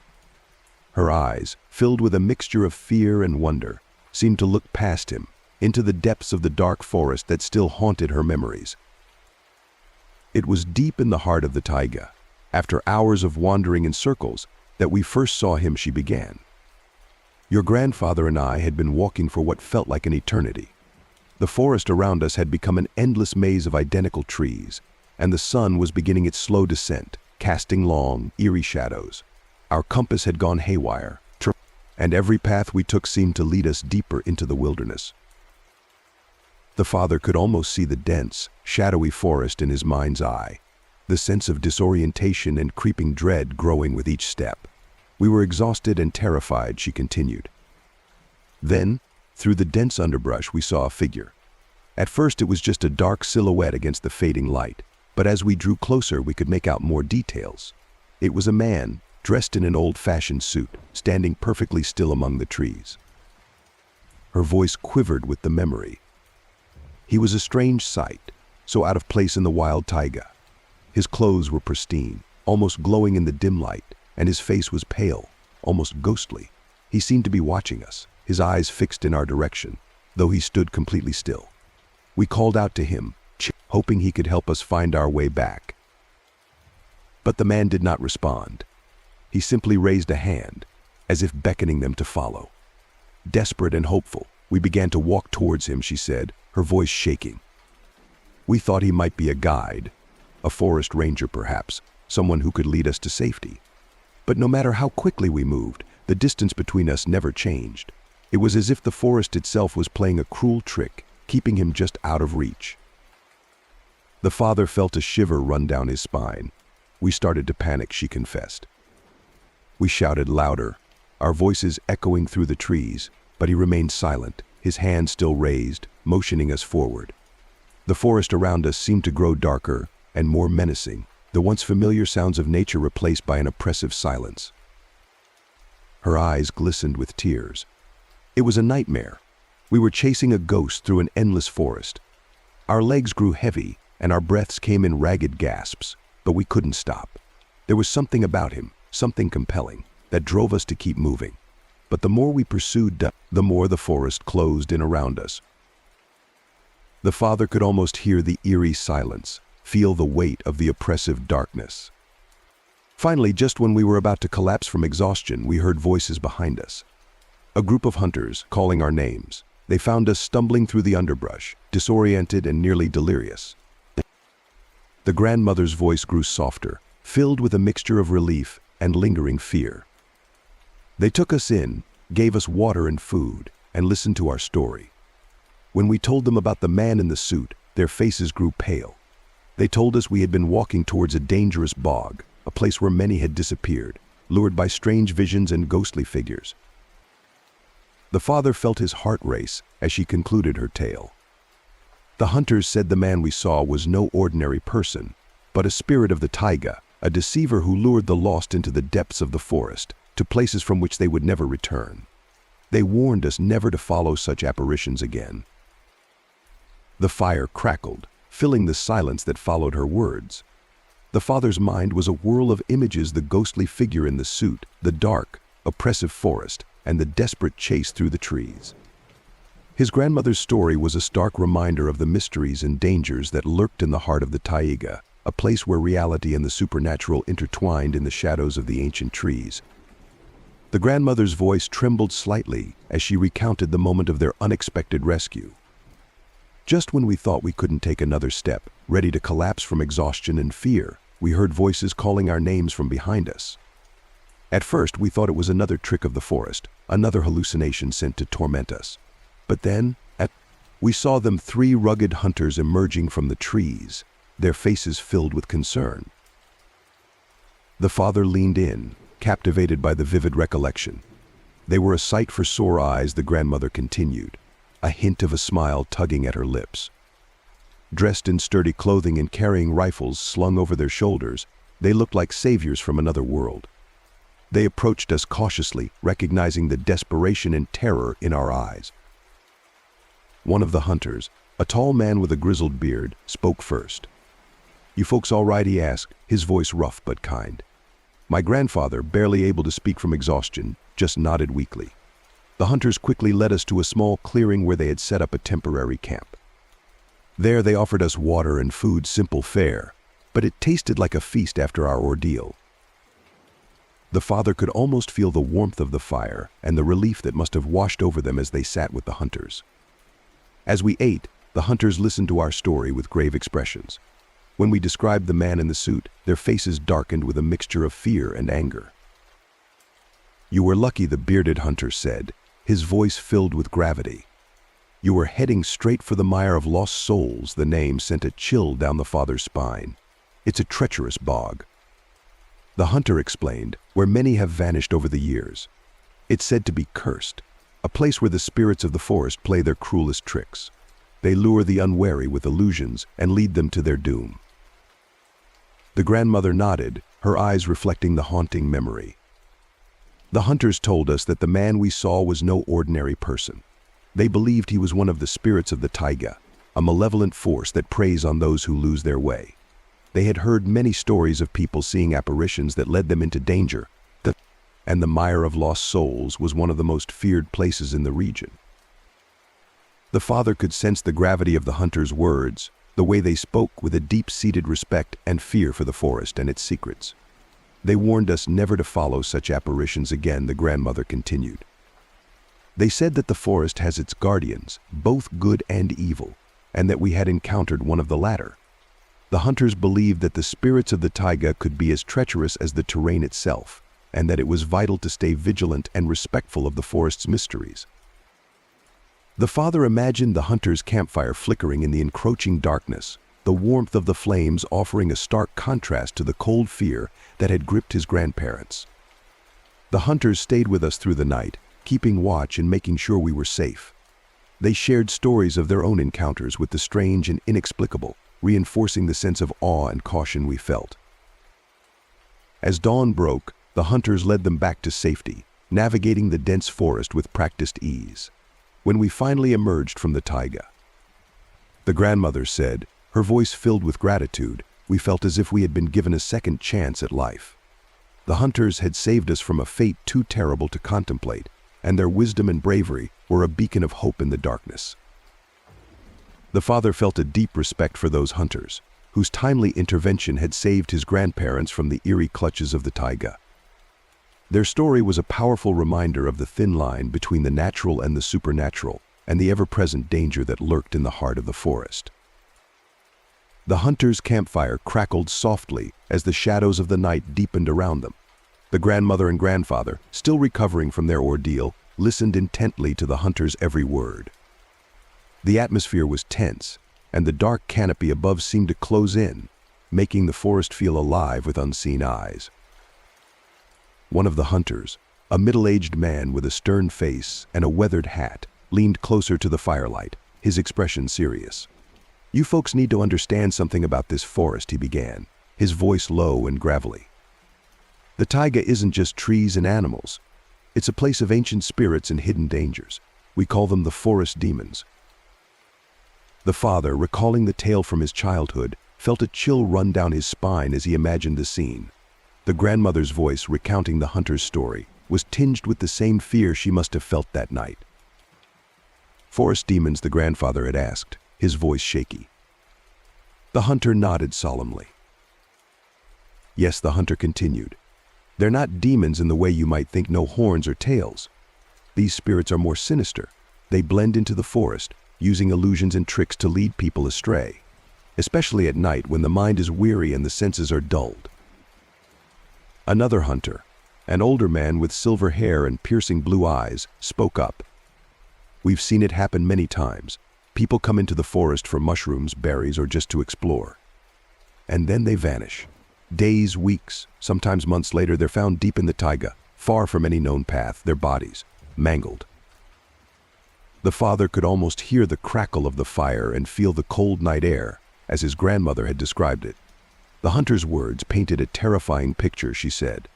Her eyes, filled with a mixture of fear and wonder, seemed to look past him, into the depths of the dark forest that still haunted her memories. It was deep in the heart of the taiga, after hours of wandering in circles, that we first saw him, she began. Your grandfather and I had been walking for what felt like an eternity. The forest around us had become an endless maze of identical trees, and the sun was beginning its slow descent, casting long, eerie shadows. Our compass had gone haywire, and every path we took seemed to lead us deeper into the wilderness. The father could almost see the dense, shadowy forest in his mind's eye, the sense of disorientation and creeping dread growing with each step. We were exhausted and terrified, she continued. Then, through the dense underbrush, we saw a figure. At first it was just a dark silhouette against the fading light, but as we drew closer we could make out more details. It was a man, dressed in an old-fashioned suit, standing perfectly still among the trees. Her voice quivered with the memory. He was a strange sight, so out of place in the wild taiga. His clothes were pristine, almost glowing in the dim light, and his face was pale, almost ghostly. He seemed to be watching us, his eyes fixed in our direction, though he stood completely still. We called out to him, hoping he could help us find our way back. But the man did not respond. He simply raised a hand, as if beckoning them to follow. Desperate and hopeful, we began to walk towards him, she said, her voice shaking. We thought he might be a guide, a forest ranger perhaps, someone who could lead us to safety. But no matter how quickly we moved, the distance between us never changed. It was as if the forest itself was playing a cruel trick, keeping him just out of reach. The father felt a shiver run down his spine. We started to panic, she confessed. We shouted louder, our voices echoing through the trees, but he remained silent, his hand still raised, motioning us forward. The forest around us seemed to grow darker and more menacing, the once familiar sounds of nature replaced by an oppressive silence. Her eyes glistened with tears. It was a nightmare. We were chasing a ghost through an endless forest. Our legs grew heavy and our breaths came in ragged gasps, but we couldn't stop. There was something about him, something compelling, that drove us to keep moving. But the more we pursued, the more the forest closed in around us. The father could almost hear the eerie silence, feel the weight of the oppressive darkness. Finally, just when we were about to collapse from exhaustion, we heard voices behind us. A group of hunters calling our names. They found us stumbling through the underbrush, disoriented and nearly delirious. The grandmother's voice grew softer, filled with a mixture of relief and lingering fear. They took us in, gave us water and food, and listened to our story. When we told them about the man in the suit, their faces grew pale. They told us we had been walking towards a dangerous bog, a place where many had disappeared, lured by strange visions and ghostly figures. The father felt his heart race as she concluded her tale. The hunters said the man we saw was no ordinary person, but a spirit of the taiga, a deceiver who lured the lost into the depths of the forest, to places from which they would never return. They warned us never to follow such apparitions again. The fire crackled, filling the silence that followed her words. The father's mind was a whirl of images: the ghostly figure in the suit, the dark, oppressive forest, and the desperate chase through the trees. His grandmother's story was a stark reminder of the mysteries and dangers that lurked in the heart of the taiga, a place where reality and the supernatural intertwined in the shadows of the ancient trees. The grandmother's voice trembled slightly as she recounted the moment of their unexpected rescue. Just when we thought we couldn't take another step, ready to collapse from exhaustion and fear, we heard voices calling our names from behind us. At first, we thought it was another trick of the forest, another hallucination sent to torment us. But then, we saw them, 3 rugged hunters emerging from the trees, their faces filled with concern. The father leaned in, captivated by the vivid recollection. They were a sight for sore eyes, the grandmother continued, a hint of a smile tugging at her lips. Dressed in sturdy clothing and carrying rifles slung over their shoulders, they looked like saviors from another world. They approached us cautiously, recognizing the desperation and terror in our eyes. One of the hunters, a tall man with a grizzled beard, spoke first. "You folks all right?" he asked, his voice rough but kind. My grandfather, barely able to speak from exhaustion, just nodded weakly. The hunters quickly led us to a small clearing where they had set up a temporary camp. There they offered us water and food, simple fare, but it tasted like a feast after our ordeal. The father could almost feel the warmth of the fire and the relief that must have washed over them as they sat with the hunters. As we ate, the hunters listened to our story with grave expressions. When we described the man in the suit, their faces darkened with a mixture of fear and anger. "You were lucky," the bearded hunter said, his voice filled with gravity. "You were heading straight for the mire of lost souls." The name sent a chill down the father's spine. "It's a treacherous bog," the hunter explained, "where many have vanished over the years. It's said to be cursed, a place where the spirits of the forest play their cruelest tricks. They lure the unwary with illusions and lead them to their doom." The grandmother nodded, her eyes reflecting the haunting memory. "The hunters told us that the man we saw was no ordinary person. They believed he was one of the spirits of the taiga, a malevolent force that preys on those who lose their way. They had heard many stories of people seeing apparitions that led them into danger, and the mire of lost souls was one of the most feared places in the region." The father could sense the gravity of the hunters' words, the way they spoke with a deep-seated respect and fear for the forest and its secrets. "They warned us never to follow such apparitions again," the grandmother continued. "They said that the forest has its guardians, both good and evil, and that we had encountered one of the latter. The hunters believed that the spirits of the taiga could be as treacherous as the terrain itself, and that it was vital to stay vigilant and respectful of the forest's mysteries." The father imagined the hunter's campfire flickering in the encroaching darkness, the warmth of the flames offering a stark contrast to the cold fear that had gripped his grandparents. The hunters stayed with us through the night, keeping watch and making sure we were safe. They shared stories of their own encounters with the strange and inexplicable, reinforcing the sense of awe and caution we felt. As dawn broke, the hunters led them back to safety, navigating the dense forest with practiced ease. When we finally emerged from the taiga, the grandmother said, her voice filled with gratitude, we felt as if we had been given a second chance at life. The hunters had saved us from a fate too terrible to contemplate, and their wisdom and bravery were a beacon of hope in the darkness. The father felt a deep respect for those hunters, whose timely intervention had saved his grandparents from the eerie clutches of the taiga. Their story was a powerful reminder of the thin line between the natural and the supernatural, and the ever-present danger that lurked in the heart of the forest. The hunters' campfire crackled softly as the shadows of the night deepened around them. The grandmother and grandfather, still recovering from their ordeal, listened intently to the hunter's every word. The atmosphere was tense, and the dark canopy above seemed to close in, making the forest feel alive with unseen eyes. One of the hunters, a middle-aged man with a stern face and a weathered hat, leaned closer to the firelight, his expression serious. "You folks need to understand something about this forest," he began, his voice low and gravelly. "The taiga isn't just trees and animals. It's a place of ancient spirits and hidden dangers. We call them the forest demons." The father, recalling the tale from his childhood, felt a chill run down his spine as he imagined the scene. The grandmother's voice, recounting the hunter's story, was tinged with the same fear she must have felt that night. "Forest demons?" the grandfather had asked, his voice shaky. The hunter nodded solemnly. "Yes," the hunter continued. "They're not demons in the way you might think, no horns or tails. These spirits are more sinister. They blend into the forest, using illusions and tricks to lead people astray, especially at night when the mind is weary and the senses are dulled." Another hunter, an older man with silver hair and piercing blue eyes, spoke up. "We've seen it happen many times. People come into the forest for mushrooms, berries, or just to explore. And then they vanish. Days, weeks, sometimes months later, they're found deep in the taiga, far from any known path, their bodies mangled." The father could almost hear the crackle of the fire and feel the cold night air, as his grandmother had described it. The hunter's words painted a terrifying picture, she said.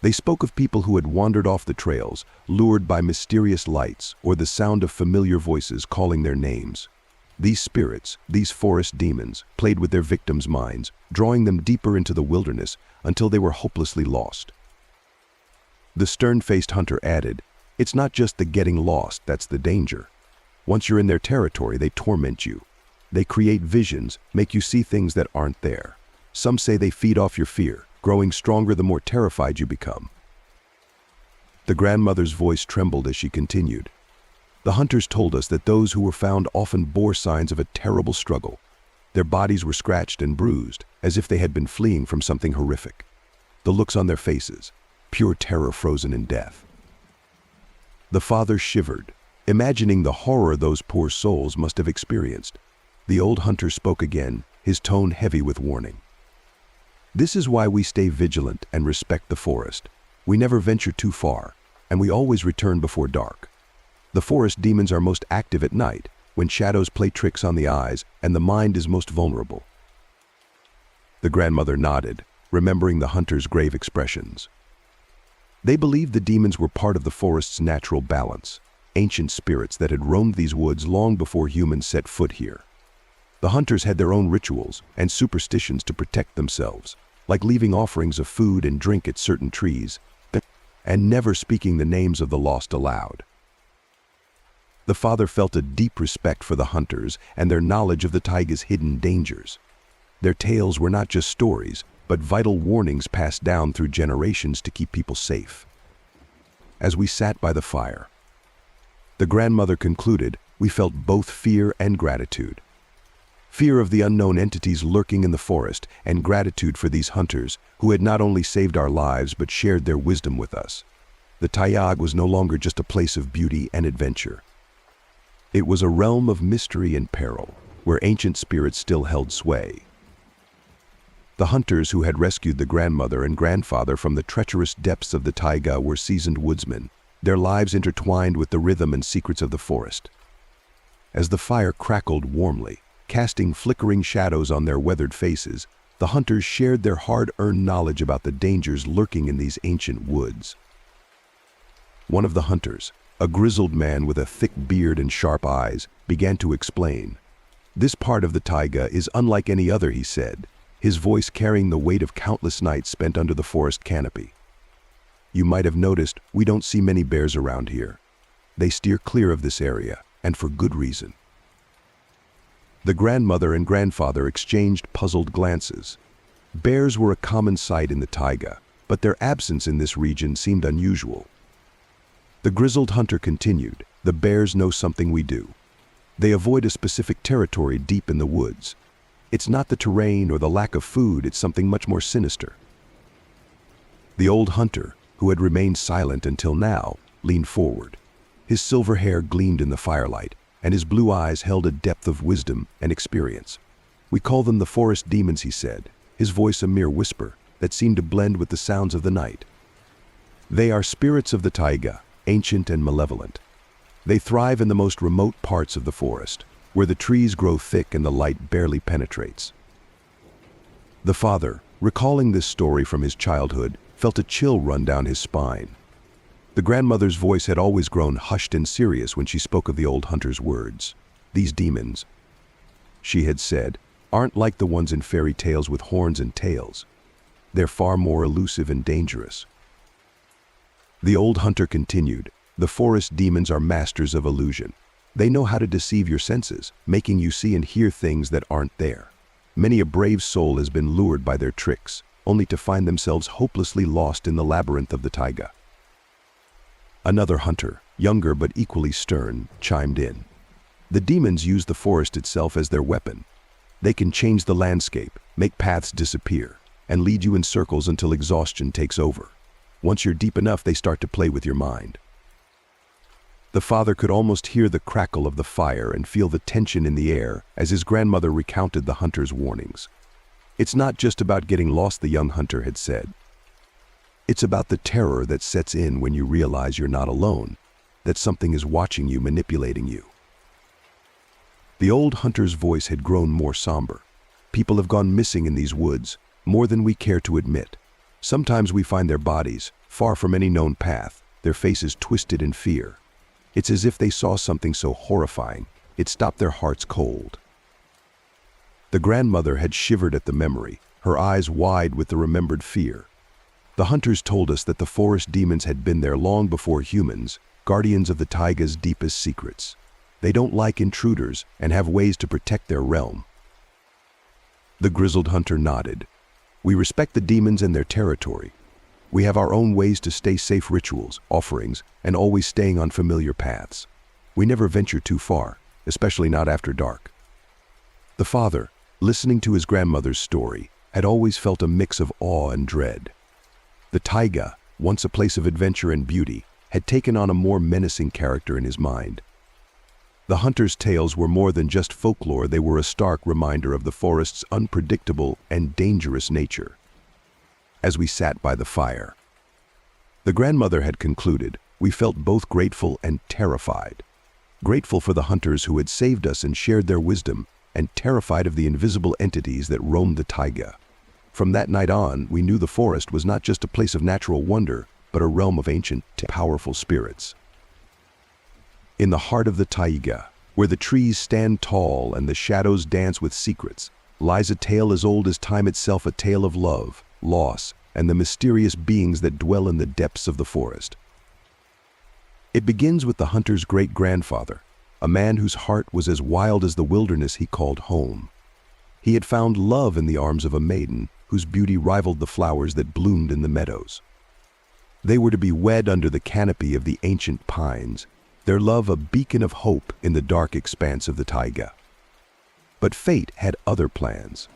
They spoke of people who had wandered off the trails, lured by mysterious lights or the sound of familiar voices calling their names. These spirits, these forest demons, played with their victims' minds, drawing them deeper into the wilderness until they were hopelessly lost. The stern-faced hunter added, "It's not just the getting lost that's the danger. Once you're in their territory, they torment you. They create visions, make you see things that aren't there. Some say they feed off your fear, growing stronger the more terrified you become." The grandmother's voice trembled as she continued. "The hunters told us that those who were found often bore signs of a terrible struggle. Their bodies were scratched and bruised, as if they had been fleeing from something horrific. The looks on their faces, pure terror frozen in death." The father shivered, imagining the horror those poor souls must have experienced. The old hunter spoke again, his tone heavy with warning. "This is why we stay vigilant and respect the forest. We never venture too far, and we always return before dark. The forest demons are most active at night, when shadows play tricks on the eyes and the mind is most vulnerable." The grandmother nodded, remembering the hunter's grave expressions. They believed the demons were part of the forest's natural balance, ancient spirits that had roamed these woods long before humans set foot here. The hunters had their own rituals and superstitions to protect themselves, like leaving offerings of food and drink at certain trees, and never speaking the names of the lost aloud. The father felt a deep respect for the hunters and their knowledge of the taiga's hidden dangers. Their tales were not just stories, but vital warnings passed down through generations to keep people safe. As we sat by the fire, the grandmother concluded, we felt both fear and gratitude. Fear of the unknown entities lurking in the forest, and gratitude for these hunters who had not only saved our lives but shared their wisdom with us. The taiga was no longer just a place of beauty and adventure. It was a realm of mystery and peril, where ancient spirits still held sway. The hunters who had rescued the grandmother and grandfather from the treacherous depths of the taiga were seasoned woodsmen, their lives intertwined with the rhythm and secrets of the forest. As the fire crackled warmly, casting flickering shadows on their weathered faces, the hunters shared their hard-earned knowledge about the dangers lurking in these ancient woods. One of the hunters, a grizzled man with a thick beard and sharp eyes, began to explain. "This part of the taiga is unlike any other," he said, his voice carrying the weight of countless nights spent under the forest canopy. "You might have noticed we don't see many bears around here. They steer clear of this area, and for good reason." The grandmother and grandfather exchanged puzzled glances. Bears were a common sight in the taiga, but their absence in this region seemed unusual. The grizzled hunter continued, "The bears know something we do. They avoid a specific territory deep in the woods. It's not the terrain or the lack of food, it's something much more sinister." The old hunter, who had remained silent until now, leaned forward. His silver hair gleamed in the firelight, and his blue eyes held a depth of wisdom and experience. "We call them the forest demons," he said, his voice a mere whisper that seemed to blend with the sounds of the night. "They are spirits of the taiga, ancient and malevolent. They thrive in the most remote parts of the forest, where the trees grow thick and the light barely penetrates." The father, recalling this story from his childhood, felt a chill run down his spine. The grandmother's voice had always grown hushed and serious when she spoke of the old hunter's words. These demons, she had said, aren't like the ones in fairy tales with horns and tails. They're far more elusive and dangerous. The old hunter continued, the forest demons are masters of illusion. They know how to deceive your senses, making you see and hear things that aren't there. Many a brave soul has been lured by their tricks, only to find themselves hopelessly lost in the labyrinth of the taiga. Another hunter, younger but equally stern, chimed in. The demons use the forest itself as their weapon. They can change the landscape, make paths disappear, and lead you in circles until exhaustion takes over. Once you're deep enough, they start to play with your mind. The father could almost hear the crackle of the fire and feel the tension in the air as his grandmother recounted the hunter's warnings. It's not just about getting lost, the young hunter had said. It's about the terror that sets in when you realize you're not alone, that something is watching you, manipulating you. The old hunter's voice had grown more somber. People have gone missing in these woods, more than we care to admit. Sometimes we find their bodies, far from any known path, their faces twisted in fear. It's as if they saw something so horrifying, it stopped their hearts cold. The grandmother had shivered at the memory, her eyes wide with the remembered fear. The hunters told us that the forest demons had been there long before humans, guardians of the taiga's deepest secrets. They don't like intruders and have ways to protect their realm. The grizzled hunter nodded. We respect the demons and their territory. We have our own ways to stay safe, rituals, offerings, and always staying on familiar paths. We never venture too far, especially not after dark. The father, listening to his grandmother's story, had always felt a mix of awe and dread. The taiga, once a place of adventure and beauty, had taken on a more menacing character in his mind. The hunter's tales were more than just folklore, they were a stark reminder of the forest's unpredictable and dangerous nature. As we sat by the fire, the grandmother had concluded, we felt both grateful and terrified. Grateful for the hunters who had saved us and shared their wisdom, and terrified of the invisible entities that roamed the taiga. From that night on, we knew the forest was not just a place of natural wonder, but a realm of ancient, powerful spirits. In the heart of the taiga, where the trees stand tall and the shadows dance with secrets, lies a tale as old as time itself, a tale of love, loss, and the mysterious beings that dwell in the depths of the forest. It begins with the hunter's great-grandfather, a man whose heart was as wild as the wilderness he called home. He had found love in the arms of a maiden whose beauty rivaled the flowers that bloomed in the meadows. They were to be wed under the canopy of the ancient pines, their love a beacon of hope in the dark expanse of the taiga. But fate had other plans.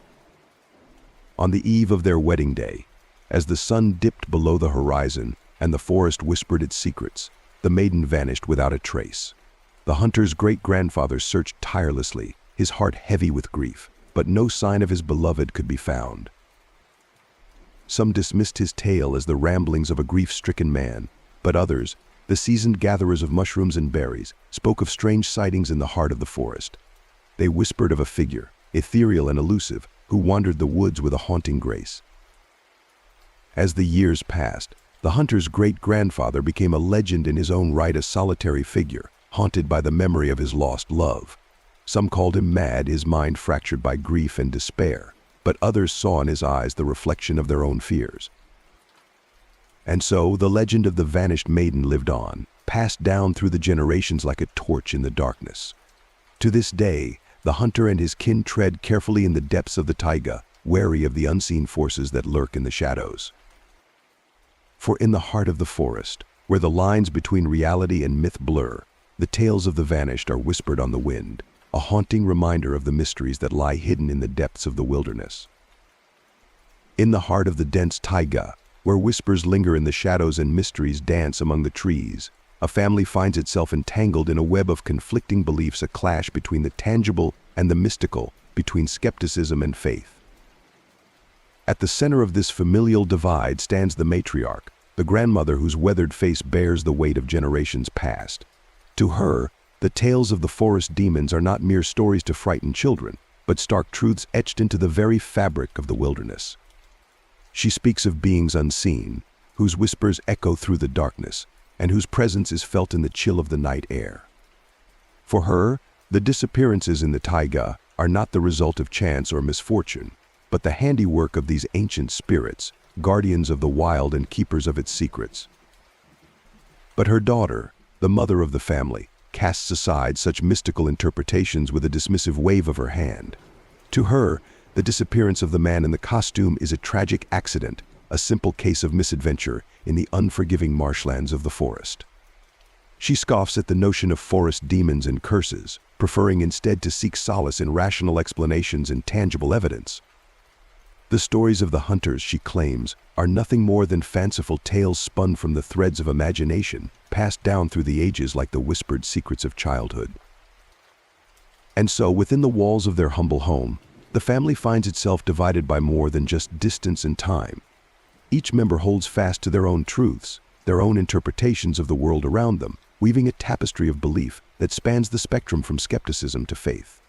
On the eve of their wedding day, as the sun dipped below the horizon and the forest whispered its secrets, the maiden vanished without a trace. The hunter's great-grandfather searched tirelessly, his heart heavy with grief, but no sign of his beloved could be found. Some dismissed his tale as the ramblings of a grief-stricken man, but others, the seasoned gatherers of mushrooms and berries, spoke of strange sightings in the heart of the forest. They whispered of a figure, ethereal and elusive, who wandered the woods with a haunting grace. As the years passed, the hunter's great-grandfather became a legend in his own right, a solitary figure, haunted by the memory of his lost love. Some called him mad, his mind fractured by grief and despair, but others saw in his eyes the reflection of their own fears. And so the legend of the vanished maiden lived on, passed down through the generations like a torch in the darkness. To this day, the hunter and his kin tread carefully in the depths of the taiga, wary of the unseen forces that lurk in the shadows. For in the heart of the forest, where the lines between reality and myth blur, the tales of the vanished are whispered on the wind, a haunting reminder of the mysteries that lie hidden in the depths of the wilderness. In the heart of the dense taiga, where whispers linger in the shadows and mysteries dance among the trees, a family finds itself entangled in a web of conflicting beliefs, a clash between the tangible and the mystical, between skepticism and faith. At the center of this familial divide stands the matriarch, the grandmother whose weathered face bears the weight of generations past. To her, the tales of the forest demons are not mere stories to frighten children, but stark truths etched into the very fabric of the wilderness. She speaks of beings unseen, whose whispers echo through the darkness, and whose presence is felt in the chill of the night air. For her, the disappearances in the taiga are not the result of chance or misfortune, but the handiwork of these ancient spirits, guardians of the wild and keepers of its secrets. But her daughter, the mother of the family, casts aside such mystical interpretations with a dismissive wave of her hand. To her, the disappearance of the man in the costume is a tragic accident, a simple case of misadventure in the unforgiving marshlands of the forest. She scoffs at the notion of forest demons and curses, preferring instead to seek solace in rational explanations and tangible evidence. The stories of the hunters, she claims, are nothing more than fanciful tales spun from the threads of imagination, passed down through the ages like the whispered secrets of childhood. And so, within the walls of their humble home, the family finds itself divided by more than just distance and time. Each member holds fast to their own truths, their own interpretations of the world around them, weaving a tapestry of belief that spans the spectrum from skepticism to faith.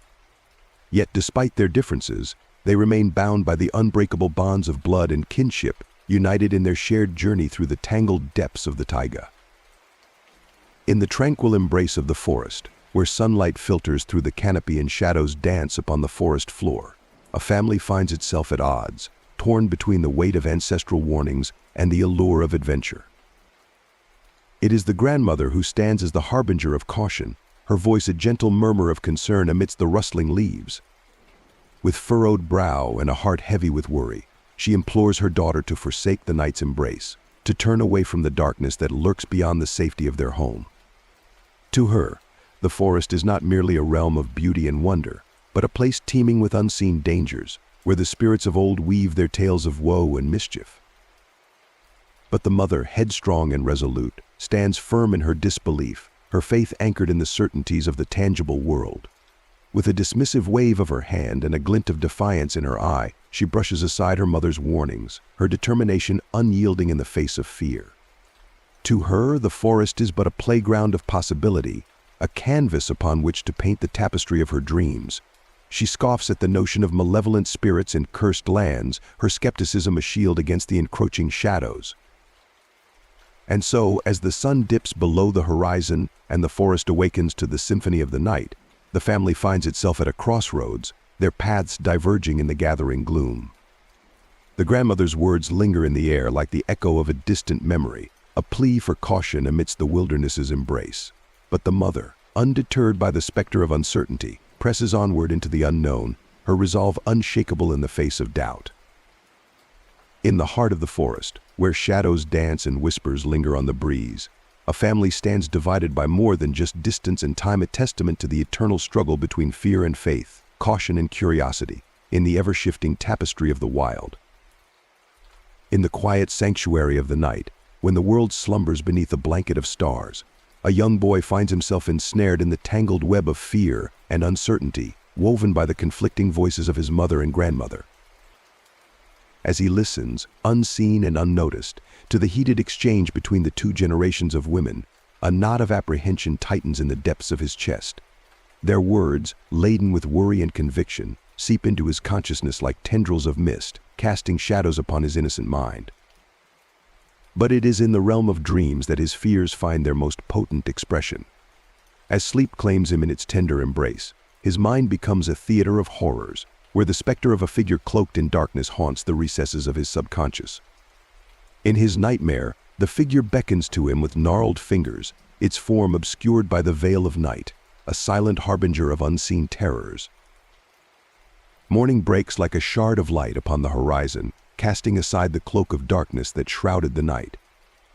Yet, despite their differences, they remain bound by the unbreakable bonds of blood and kinship, united in their shared journey through the tangled depths of the taiga. In the tranquil embrace of the forest, where sunlight filters through the canopy and shadows dance upon the forest floor, a family finds itself at odds, torn between the weight of ancestral warnings and the allure of adventure. It is the grandmother who stands as the harbinger of caution, her voice a gentle murmur of concern amidst the rustling leaves. With furrowed brow and a heart heavy with worry, she implores her daughter to forsake the night's embrace, to turn away from the darkness that lurks beyond the safety of their home. To her, the forest is not merely a realm of beauty and wonder, but a place teeming with unseen dangers, where the spirits of old weave their tales of woe and mischief. But the mother, headstrong and resolute, stands firm in her disbelief, her faith anchored in the certainties of the tangible world. With a dismissive wave of her hand and a glint of defiance in her eye, she brushes aside her mother's warnings, her determination unyielding in the face of fear. To her, the forest is but a playground of possibility, a canvas upon which to paint the tapestry of her dreams. She scoffs at the notion of malevolent spirits in cursed lands, her skepticism a shield against the encroaching shadows. And so, as the sun dips below the horizon and the forest awakens to the symphony of the night, the family finds itself at a crossroads, their paths diverging in the gathering gloom. The grandmother's words linger in the air like the echo of a distant memory, a plea for caution amidst the wilderness's embrace. But the mother, undeterred by the specter of uncertainty, presses onward into the unknown, her resolve unshakable in the face of doubt. In the heart of the forest, where shadows dance and whispers linger on the breeze, a family stands divided by more than just distance and time, a testament to the eternal struggle between fear and faith, caution and curiosity, in the ever-shifting tapestry of the wild. In the quiet sanctuary of the night, when the world slumbers beneath a blanket of stars, a young boy finds himself ensnared in the tangled web of fear and uncertainty, woven by the conflicting voices of his mother and grandmother. As he listens, unseen and unnoticed, to the heated exchange between the two generations of women, a knot of apprehension tightens in the depths of his chest. Their words, laden with worry and conviction, seep into his consciousness like tendrils of mist, casting shadows upon his innocent mind. But it is in the realm of dreams that his fears find their most potent expression. As sleep claims him in its tender embrace, his mind becomes a theater of horrors, where the specter of a figure cloaked in darkness haunts the recesses of his subconscious. In his nightmare, the figure beckons to him with gnarled fingers, its form obscured by the veil of night, a silent harbinger of unseen terrors. Morning breaks like a shard of light upon the horizon, casting aside the cloak of darkness that shrouded the night.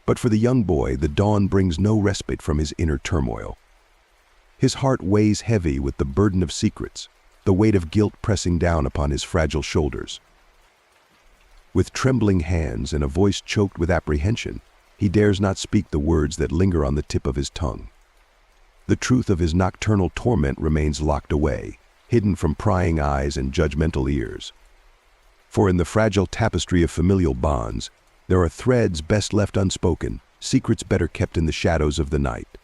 But for the young boy, the dawn brings no respite from his inner turmoil. His heart weighs heavy with the burden of secrets, the weight of guilt pressing down upon his fragile shoulders. With trembling hands and a voice choked with apprehension, he dares not speak the words that linger on the tip of his tongue. The truth of his nocturnal torment remains locked away, hidden from prying eyes and judgmental ears. For in the fragile tapestry of familial bonds, there are threads best left unspoken, secrets better kept in the shadows of the night.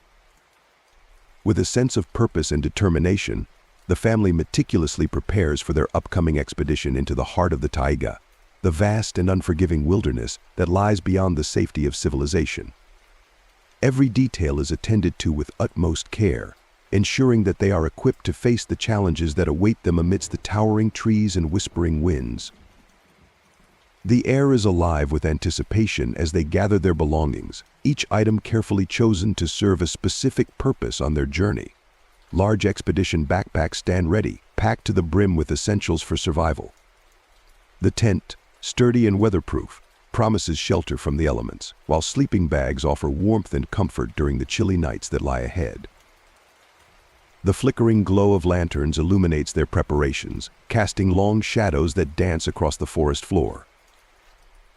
With a sense of purpose and determination, the family meticulously prepares for their upcoming expedition into the heart of the taiga, the vast and unforgiving wilderness that lies beyond the safety of civilization. Every detail is attended to with utmost care, ensuring that they are equipped to face the challenges that await them amidst the towering trees and whispering winds. The air is alive with anticipation as they gather their belongings, each item carefully chosen to serve a specific purpose on their journey. Large expedition backpacks stand ready, packed to the brim with essentials for survival. The tent, sturdy and weatherproof, promises shelter from the elements, while sleeping bags offer warmth and comfort during the chilly nights that lie ahead. The flickering glow of lanterns illuminates their preparations, casting long shadows that dance across the forest floor.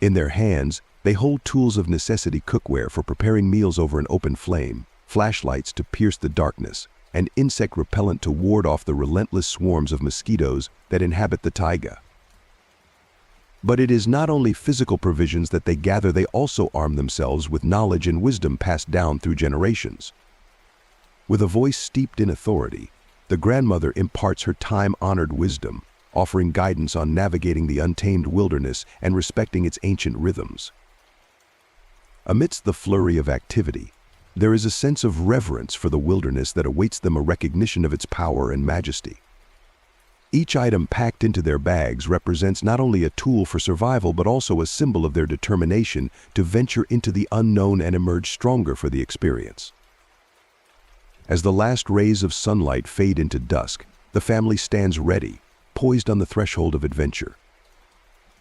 In their hands, they hold tools of necessity cookware for preparing meals over an open flame, flashlights to pierce the darkness, and insect repellent to ward off the relentless swarms of mosquitoes that inhabit the taiga. But it is not only physical provisions that they gather, they also arm themselves with knowledge and wisdom passed down through generations. With a voice steeped in authority, the grandmother imparts her time-honored wisdom, offering guidance on navigating the untamed wilderness and respecting its ancient rhythms. Amidst the flurry of activity, there is a sense of reverence for the wilderness that awaits them, a recognition of its power and majesty. Each item packed into their bags represents not only a tool for survival but also a symbol of their determination to venture into the unknown and emerge stronger for the experience. As the last rays of sunlight fade into dusk, the family stands ready, poised on the threshold of adventure.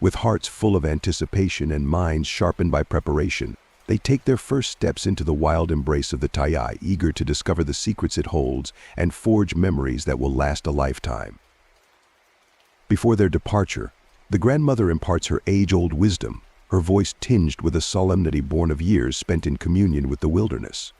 With hearts full of anticipation and minds sharpened by preparation, they take their first steps into the wild embrace of the taiga, eager to discover the secrets it holds and forge memories that will last a lifetime. Before their departure, the grandmother imparts her age-old wisdom, her voice tinged with a solemnity born of years spent in communion with the wilderness.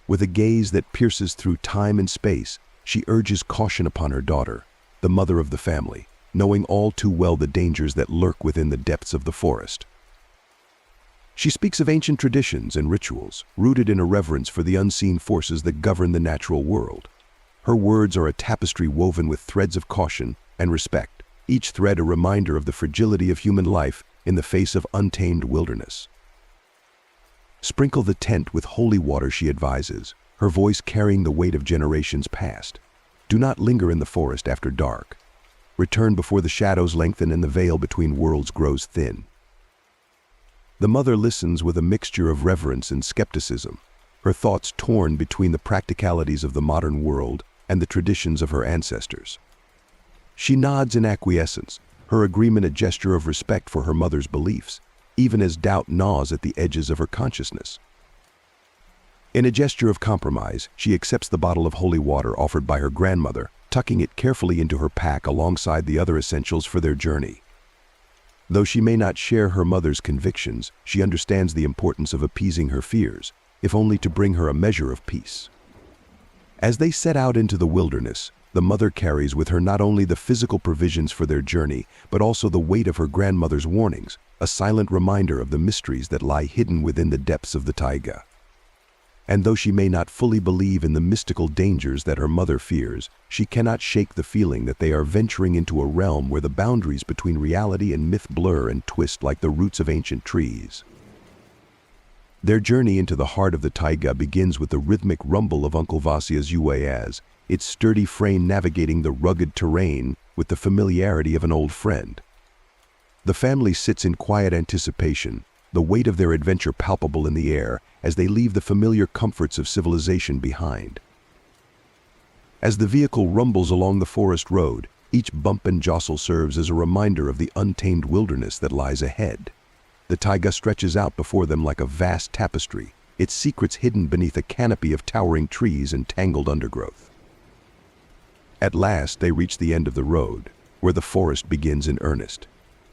With a gaze that pierces through time and space, she urges caution upon her daughter, the mother of the family, knowing all too well the dangers that lurk within the depths of the forest. She speaks of ancient traditions and rituals, rooted in a reverence for the unseen forces that govern the natural world. Her words are a tapestry woven with threads of caution and respect, each thread a reminder of the fragility of human life in the face of untamed wilderness. Sprinkle the tent with holy water, she advises, her voice carrying the weight of generations past. Do not linger in the forest after dark. Return before the shadows lengthen and the veil between worlds grows thin. The mother listens with a mixture of reverence and skepticism, her thoughts torn between the practicalities of the modern world and the traditions of her ancestors. She nods in acquiescence, her agreement a gesture of respect for her mother's beliefs, even as doubt gnaws at the edges of her consciousness. In a gesture of compromise, she accepts the bottle of holy water offered by her grandmother, tucking it carefully into her pack alongside the other essentials for their journey. Though she may not share her mother's convictions, she understands the importance of appeasing her fears, if only to bring her a measure of peace. As they set out into the wilderness, the mother carries with her not only the physical provisions for their journey, but also the weight of her grandmother's warnings, a silent reminder of the mysteries that lie hidden within the depths of the taiga. And though she may not fully believe in the mystical dangers that her mother fears, she cannot shake the feeling that they are venturing into a realm where the boundaries between reality and myth blur and twist like the roots of ancient trees. Their journey into the heart of the taiga begins with the rhythmic rumble of Uncle Vasia's uayas, its sturdy frame navigating the rugged terrain with the familiarity of an old friend. The family sits in quiet anticipation, the weight of their adventure palpable in the air as they leave the familiar comforts of civilization behind. As the vehicle rumbles along the forest road, each bump and jostle serves as a reminder of the untamed wilderness that lies ahead. The taiga stretches out before them like a vast tapestry, its secrets hidden beneath a canopy of towering trees and tangled undergrowth. At last they reach the end of the road, where the forest begins in earnest.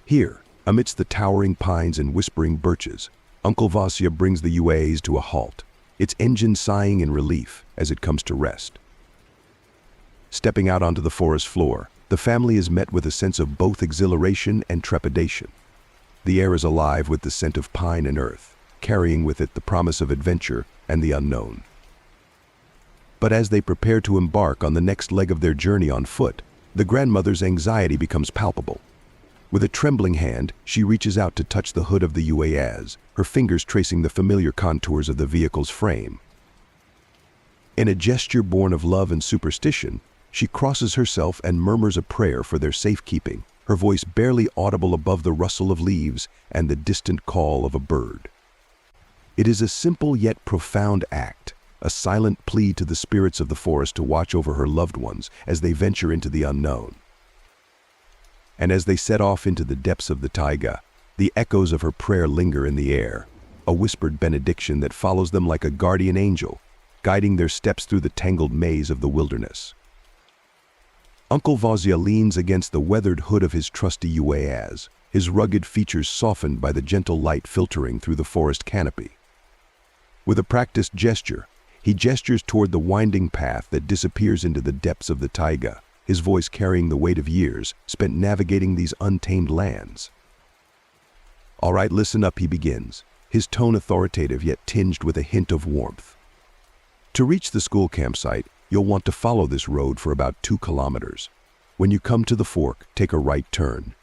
Here, amidst the towering pines and whispering birches, Uncle Vasia brings the UAs to a halt, its engine sighing in relief as it comes to rest. Stepping out onto the forest floor, the family is met with a sense of both exhilaration and trepidation. The air is alive with the scent of pine and earth, carrying with it the promise of adventure and the unknown. But as they prepare to embark on the next leg of their journey on foot, the grandmother's anxiety becomes palpable. With a trembling hand, she reaches out to touch the hood of the UAS, her fingers tracing the familiar contours of the vehicle's frame. In a gesture born of love and superstition, she crosses herself and murmurs a prayer for their safekeeping, her voice barely audible above the rustle of leaves and the distant call of a bird. It is a simple yet profound act, a silent plea to the spirits of the forest to watch over her loved ones as they venture into the unknown. And as they set off into the depths of the taiga, the echoes of her prayer linger in the air, a whispered benediction that follows them like a guardian angel, guiding their steps through the tangled maze of the wilderness. Uncle Vazia leans against the weathered hood of his trusty Uaz, his rugged features softened by the gentle light filtering through the forest canopy. With a practiced gesture, he gestures toward the winding path that disappears into the depths of the taiga, his voice carrying the weight of years spent navigating these untamed lands. "All right, listen up," he begins, his tone authoritative yet tinged with a hint of warmth. "To reach the school campsite, you'll want to follow this road for about 2 kilometers. When you come to the fork, take a right turn.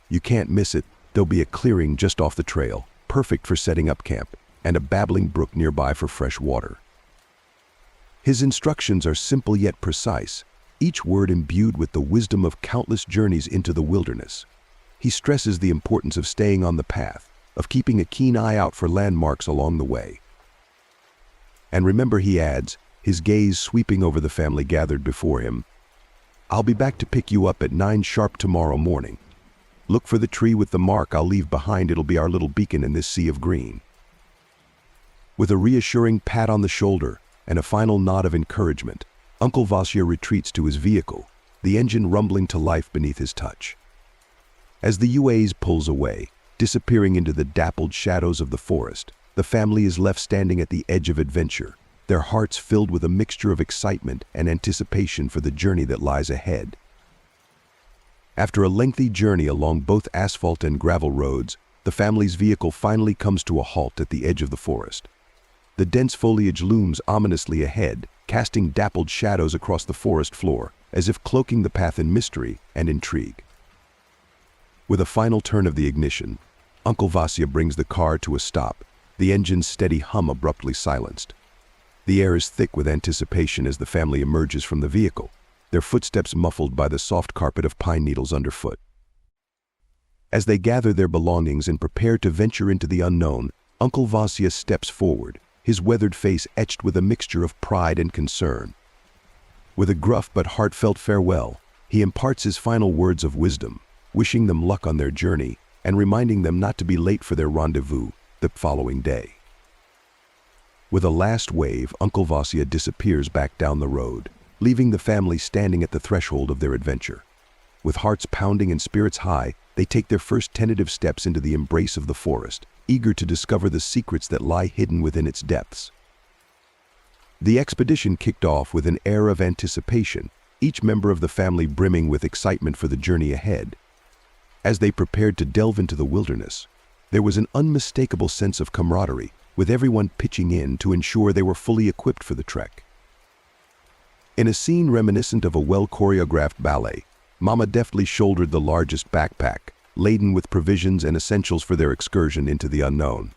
You can't miss it. There'll be a clearing just off the trail, perfect for setting up camp, and a babbling brook nearby for fresh water." His instructions are simple yet precise, each word imbued with the wisdom of countless journeys into the wilderness. He stresses the importance of staying on the path, of keeping a keen eye out for landmarks along the way. "And remember," he adds, his gaze sweeping over the family gathered before him, "I'll be back to pick you up at 9 sharp tomorrow morning. Look for the tree with the mark I'll leave behind. It'll be our little beacon in this sea of green." With a reassuring pat on the shoulder and a final nod of encouragement, Uncle Vasya retreats to his vehicle, the engine rumbling to life beneath his touch. As the Uaz pulls away, disappearing into the dappled shadows of the forest, the family is left standing at the edge of adventure, their hearts filled with a mixture of excitement and anticipation for the journey that lies ahead. After a lengthy journey along both asphalt and gravel roads, the family's vehicle finally comes to a halt at the edge of the forest. The dense foliage looms ominously ahead, casting dappled shadows across the forest floor, as if cloaking the path in mystery and intrigue. With a final turn of the ignition, Uncle Vasya brings the car to a stop, the engine's steady hum abruptly silenced. The air is thick with anticipation as the family emerges from the vehicle, their footsteps muffled by the soft carpet of pine needles underfoot. As they gather their belongings and prepare to venture into the unknown, Uncle Vasya steps forward, his weathered face etched with a mixture of pride and concern. With a gruff but heartfelt farewell, he imparts his final words of wisdom, wishing them luck on their journey and reminding them not to be late for their rendezvous the following day. With a last wave, Uncle Vasya disappears back down the road, leaving the family standing at the threshold of their adventure. With hearts pounding and spirits high, they take their first tentative steps into the embrace of the forest, eager to discover the secrets that lie hidden within its depths. The expedition kicked off with an air of anticipation, each member of the family brimming with excitement for the journey ahead. As they prepared to delve into the wilderness, there was an unmistakable sense of camaraderie, with everyone pitching in to ensure they were fully equipped for the trek. In a scene reminiscent of a well-choreographed ballet, Mama deftly shouldered the largest backpack, laden with provisions and essentials for their excursion into the unknown.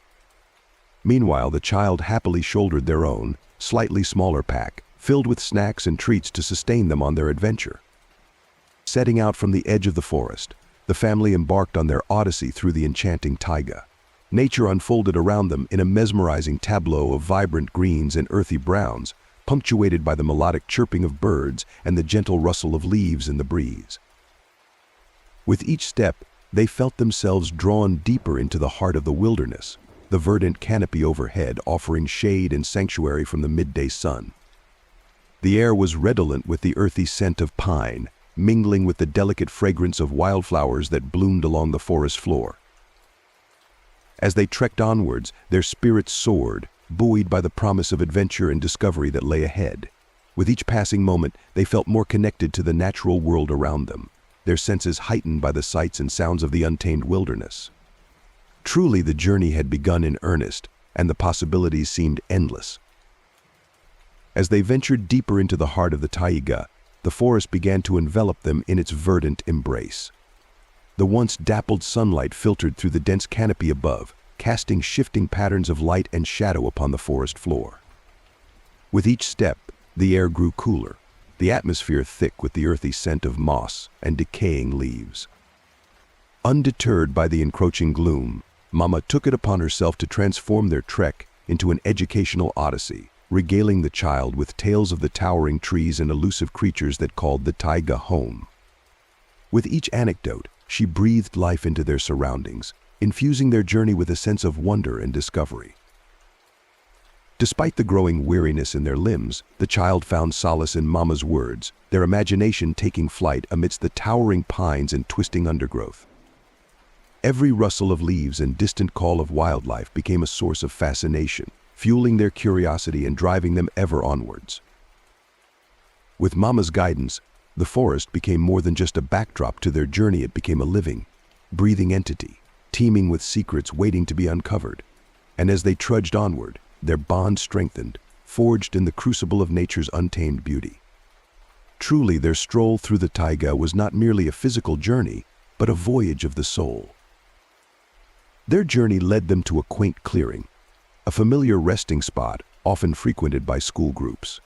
Meanwhile, the child happily shouldered their own, slightly smaller pack, filled with snacks and treats to sustain them on their adventure. Setting out from the edge of the forest, the family embarked on their odyssey through the enchanting taiga. Nature unfolded around them in a mesmerizing tableau of vibrant greens and earthy browns, punctuated by the melodic chirping of birds and the gentle rustle of leaves in the breeze. With each step, they felt themselves drawn deeper into the heart of the wilderness, the verdant canopy overhead offering shade and sanctuary from the midday sun. The air was redolent with the earthy scent of pine, mingling with the delicate fragrance of wildflowers that bloomed along the forest floor. As they trekked onwards, their spirits soared, buoyed by the promise of adventure and discovery that lay ahead. With each passing moment, they felt more connected to the natural world around them, their senses heightened by the sights and sounds of the untamed wilderness. Truly, the journey had begun in earnest, and the possibilities seemed endless. As they ventured deeper into the heart of the taiga, the forest began to envelop them in its verdant embrace. The once dappled sunlight filtered through the dense canopy above, casting shifting patterns of light and shadow upon the forest floor. With each step, The air grew cooler, the atmosphere thick with the earthy scent of moss and decaying leaves. Undeterred by the encroaching gloom, Mama took it upon herself to transform their trek into an educational odyssey, regaling the child with tales of the towering trees and elusive creatures that called the taiga home. With each anecdote, she breathed life into their surroundings, infusing their journey with a sense of wonder and discovery. Despite the growing weariness in their limbs, the child found solace in Mama's words, their imagination taking flight amidst the towering pines and twisting undergrowth. Every rustle of leaves and distant call of wildlife became a source of fascination, fueling their curiosity and driving them ever onwards. With Mama's guidance, the forest became more than just a backdrop to their journey. It became a living, breathing entity, teeming with secrets waiting to be uncovered. And as they trudged onward, their bond strengthened, forged in the crucible of nature's untamed beauty. Truly, their stroll through the taiga was not merely a physical journey, but a voyage of the soul. Their journey led them to a quaint clearing, a familiar resting spot often frequented by school groups.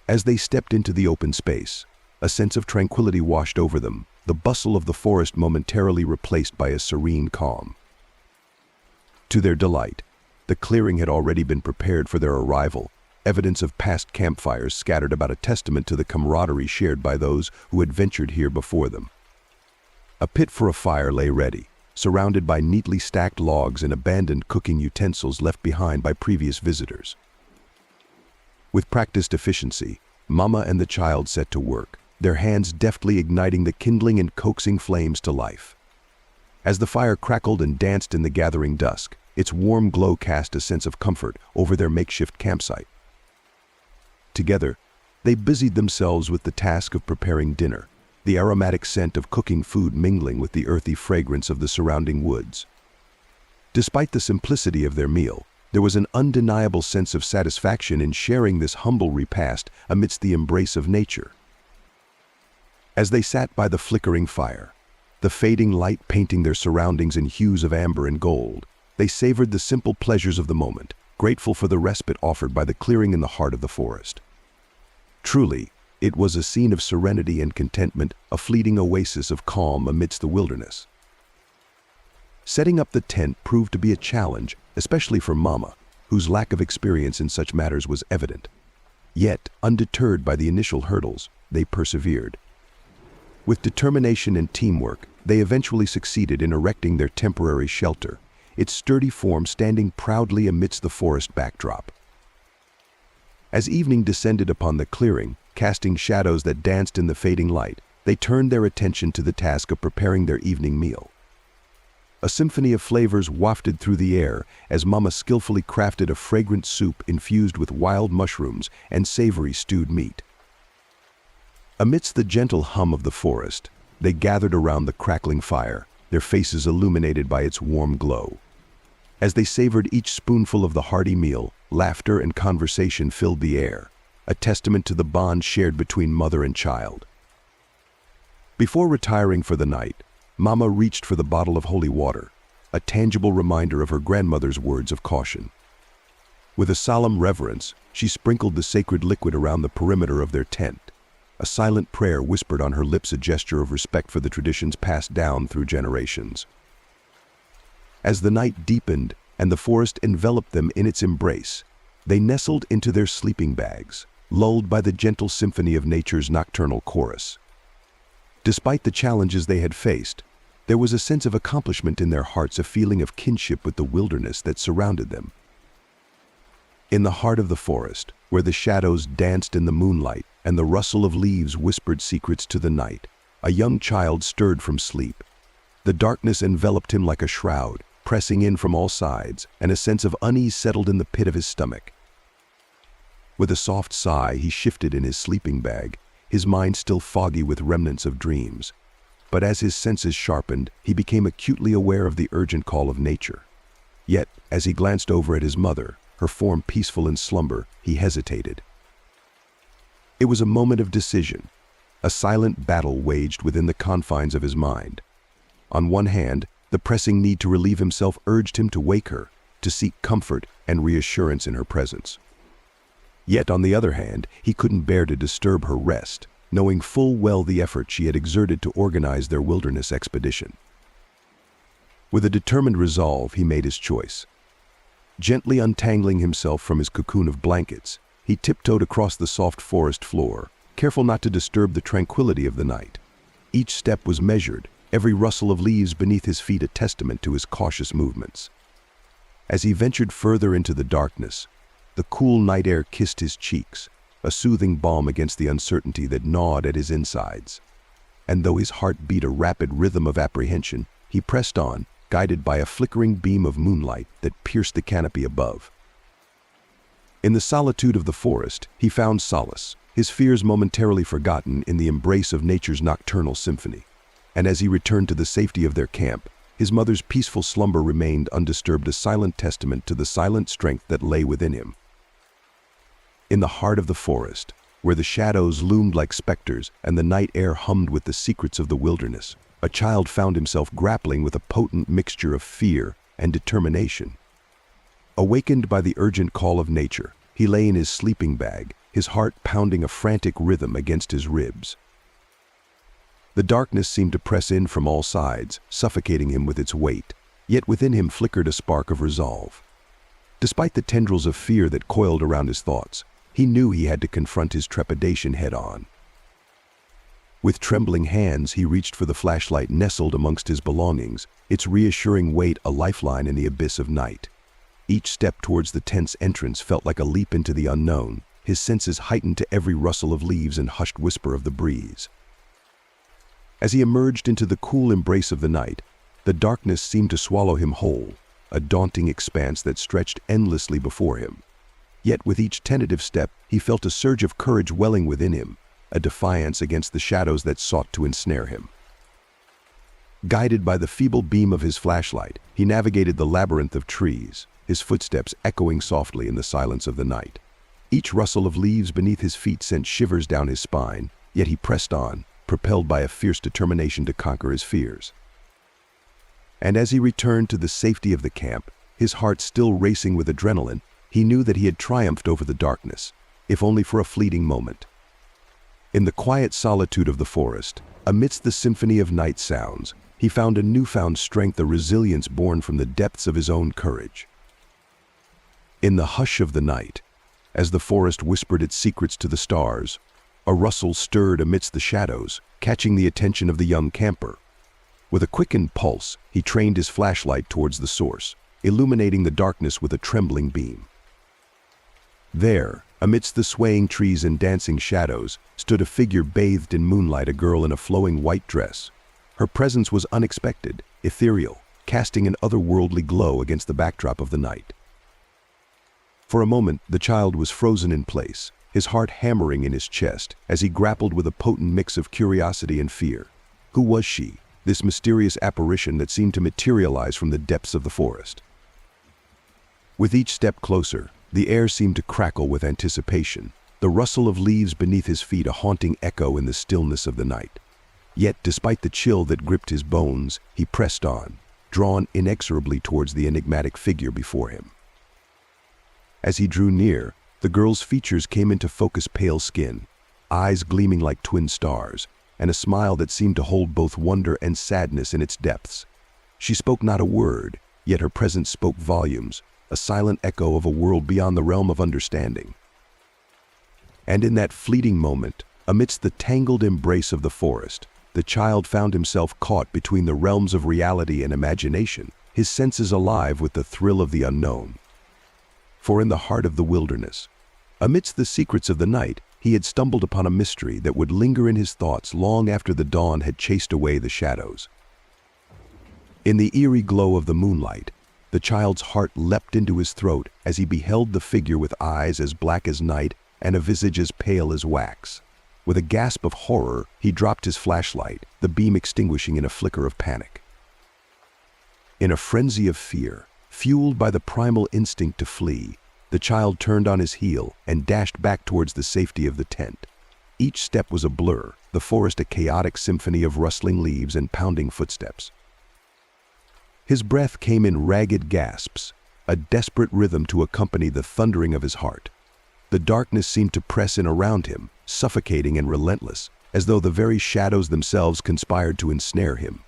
As they stepped into the open space, a sense of tranquility washed over them, the bustle of the forest momentarily replaced by a serene calm. To their delight, the clearing had already been prepared for their arrival, evidence of past campfires scattered about, a testament to the camaraderie shared by those who had ventured here before them. A pit for a fire lay ready, surrounded by neatly stacked logs and abandoned cooking utensils left behind by previous visitors. With practiced efficiency, Mama and the child set to work, their hands deftly igniting the kindling and coaxing flames to life. As the fire crackled and danced in the gathering dusk, its warm glow cast a sense of comfort over their makeshift campsite. Together, they busied themselves with the task of preparing dinner, the aromatic scent of cooking food mingling with the earthy fragrance of the surrounding woods. Despite the simplicity of their meal, there was an undeniable sense of satisfaction in sharing this humble repast amidst the embrace of nature. As they sat by the flickering fire, the fading light painting their surroundings in hues of amber and gold, they savored the simple pleasures of the moment, grateful for the respite offered by the clearing in the heart of the forest. Truly, it was a scene of serenity and contentment, a fleeting oasis of calm amidst the wilderness. Setting up the tent proved to be a challenge, especially for Mama, whose lack of experience in such matters was evident. Yet, undeterred by the initial hurdles, they persevered. With determination and teamwork, they eventually succeeded in erecting their temporary shelter, its sturdy form standing proudly amidst the forest backdrop. As evening descended upon the clearing, casting shadows that danced in the fading light, they turned their attention to the task of preparing their evening meal. A symphony of flavors wafted through the air as Mama skillfully crafted a fragrant soup infused with wild mushrooms and savory stewed meat. Amidst the gentle hum of the forest, they gathered around the crackling fire, their faces illuminated by its warm glow. As they savored each spoonful of the hearty meal, laughter and conversation filled the air, a testament to the bond shared between mother and child. Before retiring for the night, Mama reached for the bottle of holy water, a tangible reminder of her grandmother's words of caution. With a solemn reverence, she sprinkled the sacred liquid around the perimeter of their tent. A silent prayer whispered on her lips, a gesture of respect for the traditions passed down through generations. As the night deepened and the forest enveloped them in its embrace, they nestled into their sleeping bags, lulled by the gentle symphony of nature's nocturnal chorus. Despite the challenges they had faced, there was a sense of accomplishment in their hearts, a feeling of kinship with the wilderness that surrounded them. In the heart of the forest, where the shadows danced in the moonlight and the rustle of leaves whispered secrets to the night, a young child stirred from sleep. The darkness enveloped him like a shroud, pressing in from all sides, and a sense of unease settled in the pit of his stomach. With a soft sigh, he shifted in his sleeping bag, his mind still foggy with remnants of dreams. But as his senses sharpened, he became acutely aware of the urgent call of nature. Yet, as he glanced over at his mother, her form peaceful in slumber, he hesitated. It was a moment of decision, a silent battle waged within the confines of his mind. On one hand, the pressing need to relieve himself urged him to wake her, to seek comfort and reassurance in her presence. Yet, on the other hand, he couldn't bear to disturb her rest, knowing full well the effort she had exerted to organize their wilderness expedition. With a determined resolve, he made his choice. Gently untangling himself from his cocoon of blankets, he tiptoed across the soft forest floor, careful not to disturb the tranquility of the night. Each step was measured, every rustle of leaves beneath his feet a testament to his cautious movements. As he ventured further into the darkness, the cool night air kissed his cheeks, a soothing balm against the uncertainty that gnawed at his insides. And though his heart beat a rapid rhythm of apprehension, he pressed on, guided by a flickering beam of moonlight that pierced the canopy above. In the solitude of the forest, he found solace, his fears momentarily forgotten in the embrace of nature's nocturnal symphony. And as he returned to the safety of their camp, his mother's peaceful slumber remained undisturbed, a silent testament to the silent strength that lay within him. In the heart of the forest, where the shadows loomed like specters and the night air hummed with the secrets of the wilderness, a child found himself grappling with a potent mixture of fear and determination. Awakened by the urgent call of nature, he lay in his sleeping bag, his heart pounding a frantic rhythm against his ribs. The darkness seemed to press in from all sides, suffocating him with its weight, yet within him flickered a spark of resolve. Despite the tendrils of fear that coiled around his thoughts, he knew he had to confront his trepidation head-on. With trembling hands, he reached for the flashlight nestled amongst his belongings, its reassuring weight a lifeline in the abyss of night. Each step towards the tent's entrance felt like a leap into the unknown, his senses heightened to every rustle of leaves and hushed whisper of the breeze. As he emerged into the cool embrace of the night, the darkness seemed to swallow him whole, a daunting expanse that stretched endlessly before him. Yet with each tentative step, he felt a surge of courage welling within him, a defiance against the shadows that sought to ensnare him. Guided by the feeble beam of his flashlight, he navigated the labyrinth of trees, his footsteps echoing softly in the silence of the night. Each rustle of leaves beneath his feet sent shivers down his spine, yet he pressed on, propelled by a fierce determination to conquer his fears. And as he returned to the safety of the camp, his heart still racing with adrenaline, he knew that he had triumphed over the darkness, if only for a fleeting moment. In the quiet solitude of the forest, amidst the symphony of night sounds, he found a newfound strength, a resilience born from the depths of his own courage. In the hush of the night, as the forest whispered its secrets to the stars, a rustle stirred amidst the shadows, catching the attention of the young camper. With a quickened pulse, he trained his flashlight towards the source, illuminating the darkness with a trembling beam. There, amidst the swaying trees and dancing shadows, stood a figure bathed in moonlight, a girl in a flowing white dress. Her presence was unexpected, ethereal, casting an otherworldly glow against the backdrop of the night. For a moment, the child was frozen in place, his heart hammering in his chest as he grappled with a potent mix of curiosity and fear. Who was she, this mysterious apparition that seemed to materialize from the depths of the forest? With each step closer, the air seemed to crackle with anticipation, the rustle of leaves beneath his feet a haunting echo in the stillness of the night. Yet, despite the chill that gripped his bones, he pressed on, drawn inexorably towards the enigmatic figure before him. As he drew near, the girl's features came into focus: pale skin, eyes gleaming like twin stars, and a smile that seemed to hold both wonder and sadness in its depths. She spoke not a word, yet her presence spoke volumes, a silent echo of a world beyond the realm of understanding. And in that fleeting moment, amidst the tangled embrace of the forest, the child found himself caught between the realms of reality and imagination, his senses alive with the thrill of the unknown. For in the heart of the wilderness, amidst the secrets of the night, he had stumbled upon a mystery that would linger in his thoughts long after the dawn had chased away the shadows. In the eerie glow of the moonlight, the child's heart leapt into his throat as he beheld the figure with eyes as black as night and a visage as pale as wax. With a gasp of horror, he dropped his flashlight, the beam extinguishing in a flicker of panic. In a frenzy of fear, fueled by the primal instinct to flee, the child turned on his heel and dashed back towards the safety of the tent. Each step was a blur, the forest a chaotic symphony of rustling leaves and pounding footsteps. His breath came in ragged gasps, a desperate rhythm to accompany the thundering of his heart. The darkness seemed to press in around him, suffocating and relentless, as though the very shadows themselves conspired to ensnare him.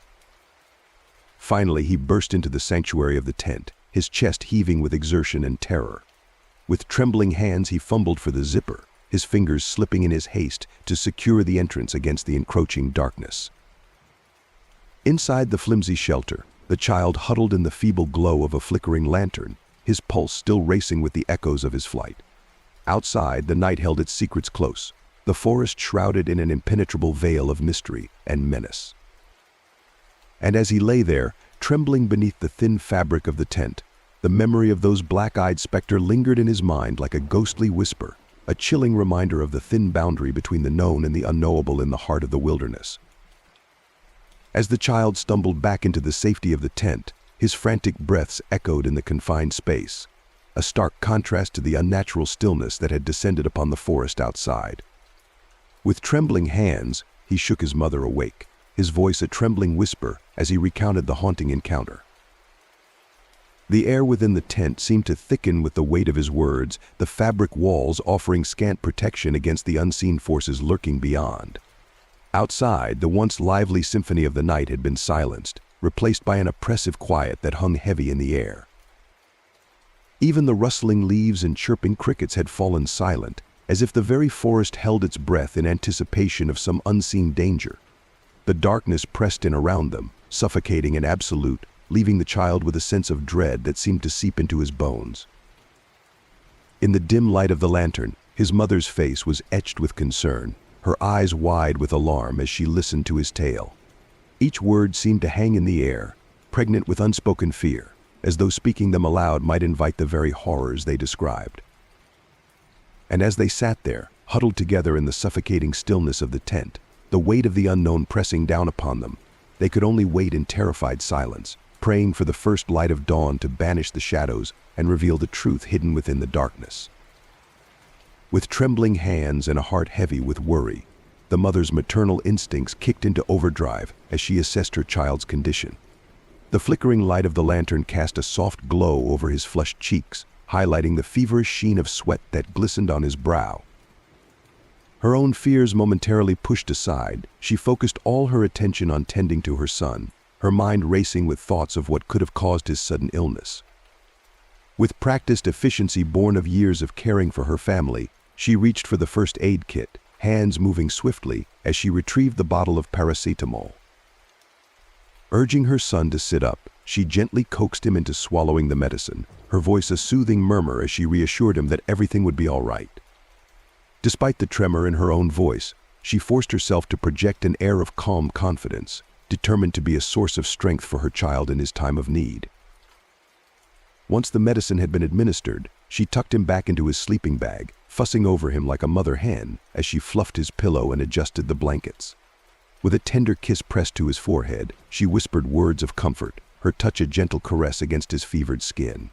Finally, he burst into the sanctuary of the tent, his chest heaving with exertion and terror. With trembling hands, he fumbled for the zipper, his fingers slipping in his haste to secure the entrance against the encroaching darkness. Inside the flimsy shelter, the child huddled in the feeble glow of a flickering lantern, his pulse still racing with the echoes of his flight. Outside, the night held its secrets close, the forest shrouded in an impenetrable veil of mystery and menace. And as he lay there, trembling beneath the thin fabric of the tent, the memory of those black-eyed spectre lingered in his mind like a ghostly whisper, a chilling reminder of the thin boundary between the known and the unknowable in the heart of the wilderness. As the child stumbled back into the safety of the tent, his frantic breaths echoed in the confined space, a stark contrast to the unnatural stillness that had descended upon the forest outside. With trembling hands, he shook his mother awake, his voice a trembling whisper as he recounted the haunting encounter. The air within the tent seemed to thicken with the weight of his words, the fabric walls offering scant protection against the unseen forces lurking beyond. Outside, the once lively symphony of the night had been silenced, replaced by an oppressive quiet that hung heavy in the air. Even the rustling leaves and chirping crickets had fallen silent, as if the very forest held its breath in anticipation of some unseen danger. The darkness pressed in around them, suffocating and absolute, leaving the child with a sense of dread that seemed to seep into his bones. In the dim light of the lantern, his mother's face was etched with concern, her eyes wide with alarm as she listened to his tale. Each word seemed to hang in the air, pregnant with unspoken fear, as though speaking them aloud might invite the very horrors they described. And as they sat there, huddled together in the suffocating stillness of the tent, the weight of the unknown pressing down upon them, they could only wait in terrified silence, praying for the first light of dawn to banish the shadows and reveal the truth hidden within the darkness. With trembling hands and a heart heavy with worry, the mother's maternal instincts kicked into overdrive as she assessed her child's condition. The flickering light of the lantern cast a soft glow over his flushed cheeks, highlighting the feverish sheen of sweat that glistened on his brow. Her own fears momentarily pushed aside, she focused all her attention on tending to her son, her mind racing with thoughts of what could have caused his sudden illness. With practiced efficiency born of years of caring for her family, she reached for the first aid kit, hands moving swiftly as she retrieved the bottle of paracetamol. Urging her son to sit up, she gently coaxed him into swallowing the medicine, her voice a soothing murmur as she reassured him that everything would be all right. Despite the tremor in her own voice, she forced herself to project an air of calm confidence, determined to be a source of strength for her child in his time of need. Once the medicine had been administered, she tucked him back into his sleeping bag, fussing over him like a mother hen as she fluffed his pillow and adjusted the blankets. With a tender kiss pressed to his forehead, she whispered words of comfort, her touch a gentle caress against his fevered skin.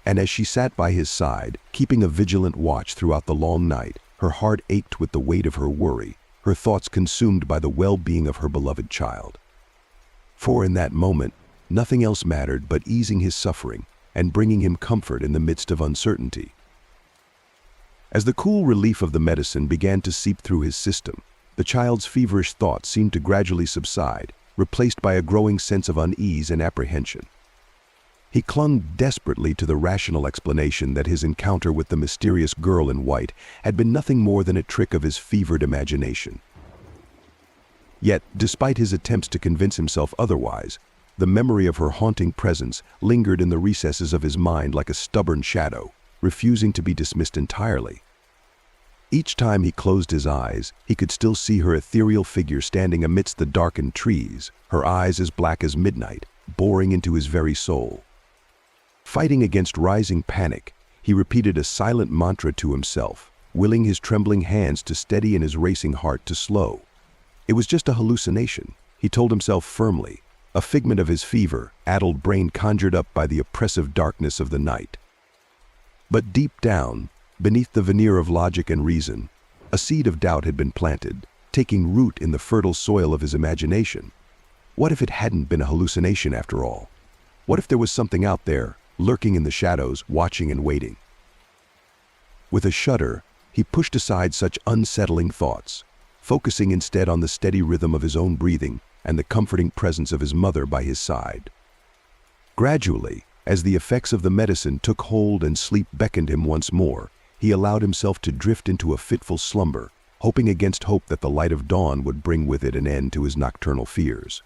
And as she sat by his side, keeping a vigilant watch throughout the long night, her heart ached with the weight of her worry, her thoughts consumed by the well-being of her beloved child. For in that moment, nothing else mattered but easing his suffering and bringing him comfort in the midst of uncertainty. As the cool relief of the medicine began to seep through his system, the child's feverish thoughts seemed to gradually subside, replaced by a growing sense of unease and apprehension. He clung desperately to the rational explanation that his encounter with the mysterious girl in white had been nothing more than a trick of his fevered imagination. Yet, despite his attempts to convince himself otherwise, the memory of her haunting presence lingered in the recesses of his mind like a stubborn shadow, refusing to be dismissed entirely. Each time he closed his eyes, he could still see her ethereal figure standing amidst the darkened trees, her eyes as black as midnight, boring into his very soul. Fighting against rising panic, he repeated a silent mantra to himself, willing his trembling hands to steady and his racing heart to slow. It was just a hallucination, he told himself firmly, a figment of his fever-addled brain conjured up by the oppressive darkness of the night. But deep down, beneath the veneer of logic and reason, a seed of doubt had been planted, taking root in the fertile soil of his imagination. What if it hadn't been a hallucination after all? What if there was something out there, lurking in the shadows, watching and waiting? With a shudder, he pushed aside such unsettling thoughts, focusing instead on the steady rhythm of his own breathing and the comforting presence of his mother by his side. Gradually, as the effects of the medicine took hold and sleep beckoned him once more, he allowed himself to drift into a fitful slumber, hoping against hope that the light of dawn would bring with it an end to his nocturnal fears.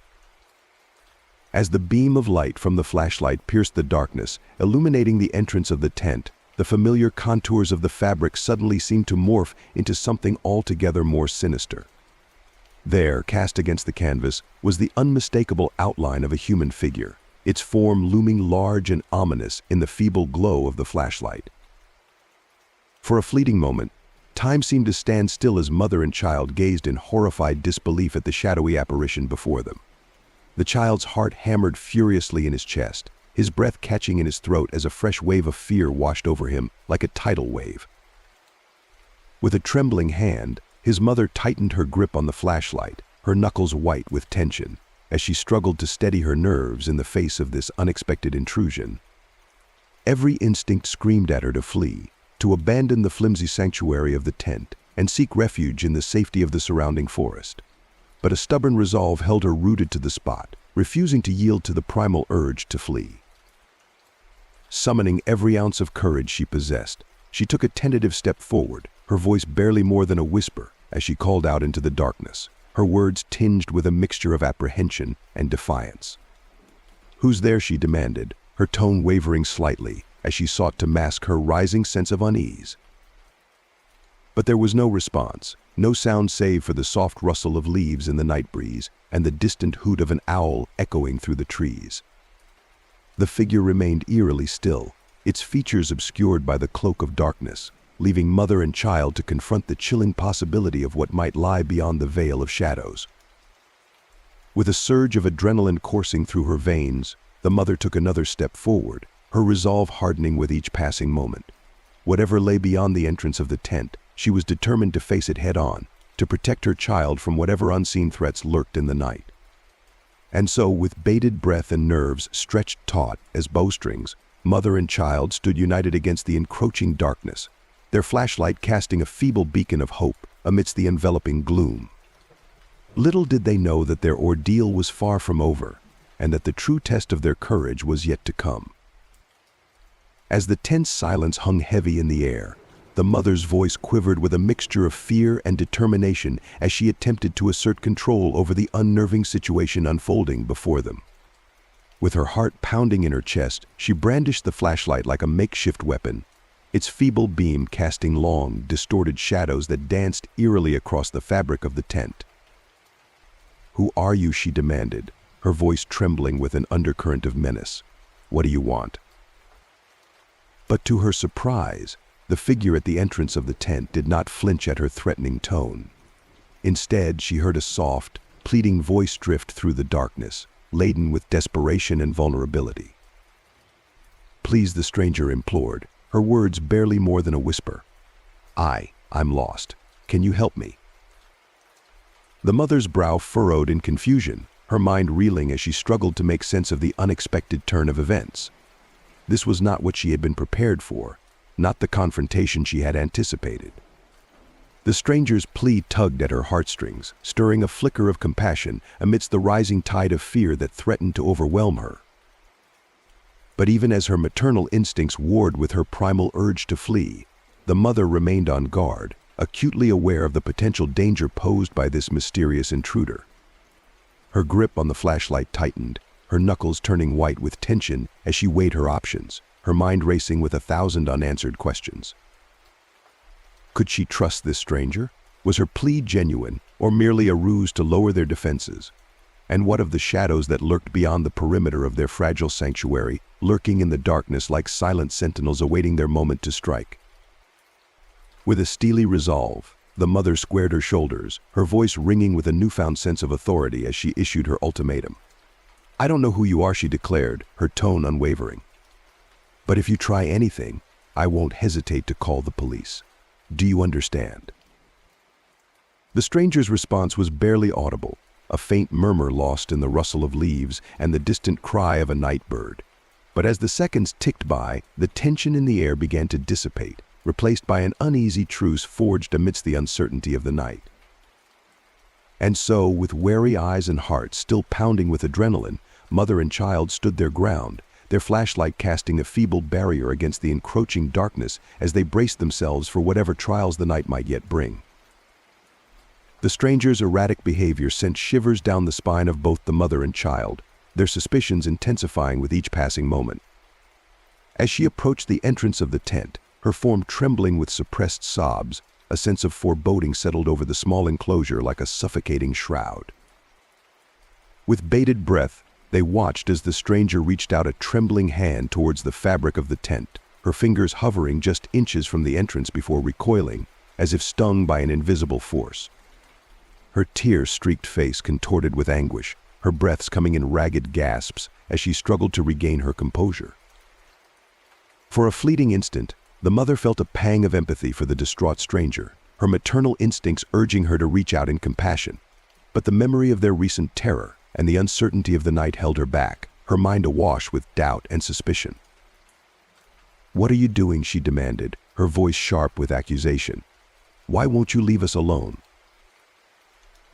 As the beam of light from the flashlight pierced the darkness, illuminating the entrance of the tent, the familiar contours of the fabric suddenly seemed to morph into something altogether more sinister. There, cast against the canvas, was the unmistakable outline of a human figure, its form looming large and ominous in the feeble glow of the flashlight. For a fleeting moment, time seemed to stand still as mother and child gazed in horrified disbelief at the shadowy apparition before them. The child's heart hammered furiously in his chest, his breath catching in his throat as a fresh wave of fear washed over him like a tidal wave. With a trembling hand, his mother tightened her grip on the flashlight, her knuckles white with tension, as she struggled to steady her nerves in the face of this unexpected intrusion. Every instinct screamed at her to flee, to abandon the flimsy sanctuary of the tent and seek refuge in the safety of the surrounding forest. But a stubborn resolve held her rooted to the spot, refusing to yield to the primal urge to flee. Summoning every ounce of courage she possessed, she took a tentative step forward, her voice barely more than a whisper as she called out into the darkness, her words tinged with a mixture of apprehension and defiance. "Who's there?" she demanded, her tone wavering slightly as she sought to mask her rising sense of unease. But there was no response, no sound save for the soft rustle of leaves in the night breeze and the distant hoot of an owl echoing through the trees. The figure remained eerily still, its features obscured by the cloak of darkness, leaving mother and child to confront the chilling possibility of what might lie beyond the veil of shadows. With a surge of adrenaline coursing through her veins, the mother took another step forward, her resolve hardening with each passing moment. Whatever lay beyond the entrance of the tent, she was determined to face it head-on, to protect her child from whatever unseen threats lurked in the night. And so, with bated breath and nerves stretched taut as bowstrings, mother and child stood united against the encroaching darkness, their flashlight casting a feeble beacon of hope amidst the enveloping gloom. Little did they know that their ordeal was far from over, and that the true test of their courage was yet to come. As the tense silence hung heavy in the air, the mother's voice quivered with a mixture of fear and determination as she attempted to assert control over the unnerving situation unfolding before them. With her heart pounding in her chest, she brandished the flashlight like a makeshift weapon, its feeble beam casting long, distorted shadows that danced eerily across the fabric of the tent. "Who are you?" she demanded, her voice trembling with an undercurrent of menace. "What do you want?" But to her surprise, the figure at the entrance of the tent did not flinch at her threatening tone. Instead, she heard a soft, pleading voice drift through the darkness, laden with desperation and vulnerability. "Please," the stranger implored, her words barely more than a whisper. I'm lost. Can you help me?" The mother's brow furrowed in confusion, her mind reeling as she struggled to make sense of the unexpected turn of events. This was not what she had been prepared for, not the confrontation she had anticipated. The stranger's plea tugged at her heartstrings, stirring a flicker of compassion amidst the rising tide of fear that threatened to overwhelm her. But even as her maternal instincts warred with her primal urge to flee, the mother remained on guard, acutely aware of the potential danger posed by this mysterious intruder. Her grip on the flashlight tightened, her knuckles turning white with tension as she weighed her options, her mind racing with 1,000 unanswered questions. Could she trust this stranger? Was her plea genuine, or merely a ruse to lower their defenses? And what of the shadows that lurked beyond the perimeter of their fragile sanctuary, lurking in the darkness like silent sentinels awaiting their moment to strike? With a steely resolve, the mother squared her shoulders, her voice ringing with a newfound sense of authority as she issued her ultimatum. "I don't know who you are," she declared, her tone unwavering. "But if you try anything, I won't hesitate to call the police. Do you understand?" The stranger's response was barely audible, a faint murmur lost in the rustle of leaves and the distant cry of a night bird. But as the seconds ticked by, the tension in the air began to dissipate, replaced by an uneasy truce forged amidst the uncertainty of the night. And so, with wary eyes and hearts still pounding with adrenaline, mother and child stood their ground, their flashlight casting a feeble barrier against the encroaching darkness as they braced themselves for whatever trials the night might yet bring. The stranger's erratic behavior sent shivers down the spine of both the mother and child, their suspicions intensifying with each passing moment. As she approached the entrance of the tent, her form trembling with suppressed sobs, a sense of foreboding settled over the small enclosure like a suffocating shroud. With bated breath, they watched as the stranger reached out a trembling hand towards the fabric of the tent, her fingers hovering just inches from the entrance before recoiling, as if stung by an invisible force. Her tear-streaked face contorted with anguish, her breaths coming in ragged gasps as she struggled to regain her composure. For a fleeting instant, the mother felt a pang of empathy for the distraught stranger, her maternal instincts urging her to reach out in compassion. But the memory of their recent terror and the uncertainty of the night held her back, her mind awash with doubt and suspicion. "What are you doing?" she demanded, her voice sharp with accusation. "Why won't you leave us alone?"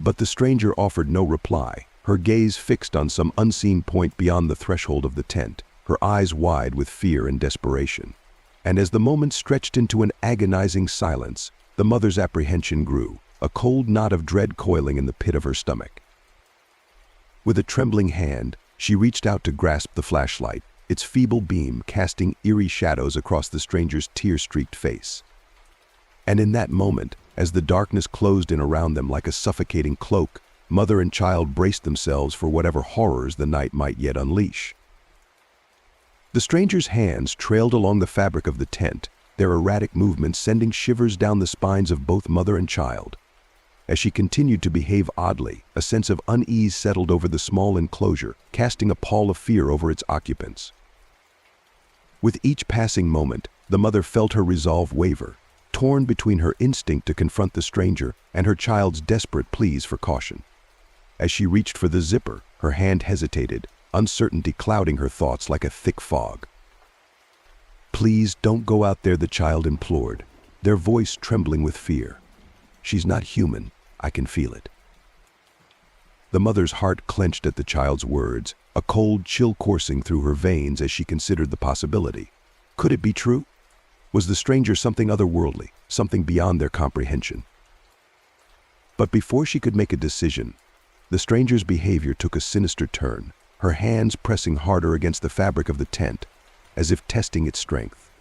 But the stranger offered no reply, her gaze fixed on some unseen point beyond the threshold of the tent, her eyes wide with fear and desperation. And as the moment stretched into an agonizing silence, the mother's apprehension grew, a cold knot of dread coiling in the pit of her stomach. With a trembling hand, she reached out to grasp the flashlight, its feeble beam casting eerie shadows across the stranger's tear-streaked face. And in that moment, as the darkness closed in around them like a suffocating cloak, mother and child braced themselves for whatever horrors the night might yet unleash. The stranger's hands trailed along the fabric of the tent, their erratic movements sending shivers down the spines of both mother and child. As she continued to behave oddly, a sense of unease settled over the small enclosure, casting a pall of fear over its occupants. With each passing moment, the mother felt her resolve waver, torn between her instinct to confront the stranger and her child's desperate pleas for caution. As she reached for the zipper, her hand hesitated, uncertainty clouding her thoughts like a thick fog. "Please don't go out there," the child implored, their voice trembling with fear. "She's not human. I can feel it." The mother's heart clenched at the child's words, a cold chill coursing through her veins as she considered the possibility. Could it be true? Was the stranger something otherworldly, something beyond their comprehension? But before she could make a decision, the stranger's behavior took a sinister turn, her hands pressing harder against the fabric of the tent, as if testing its strength.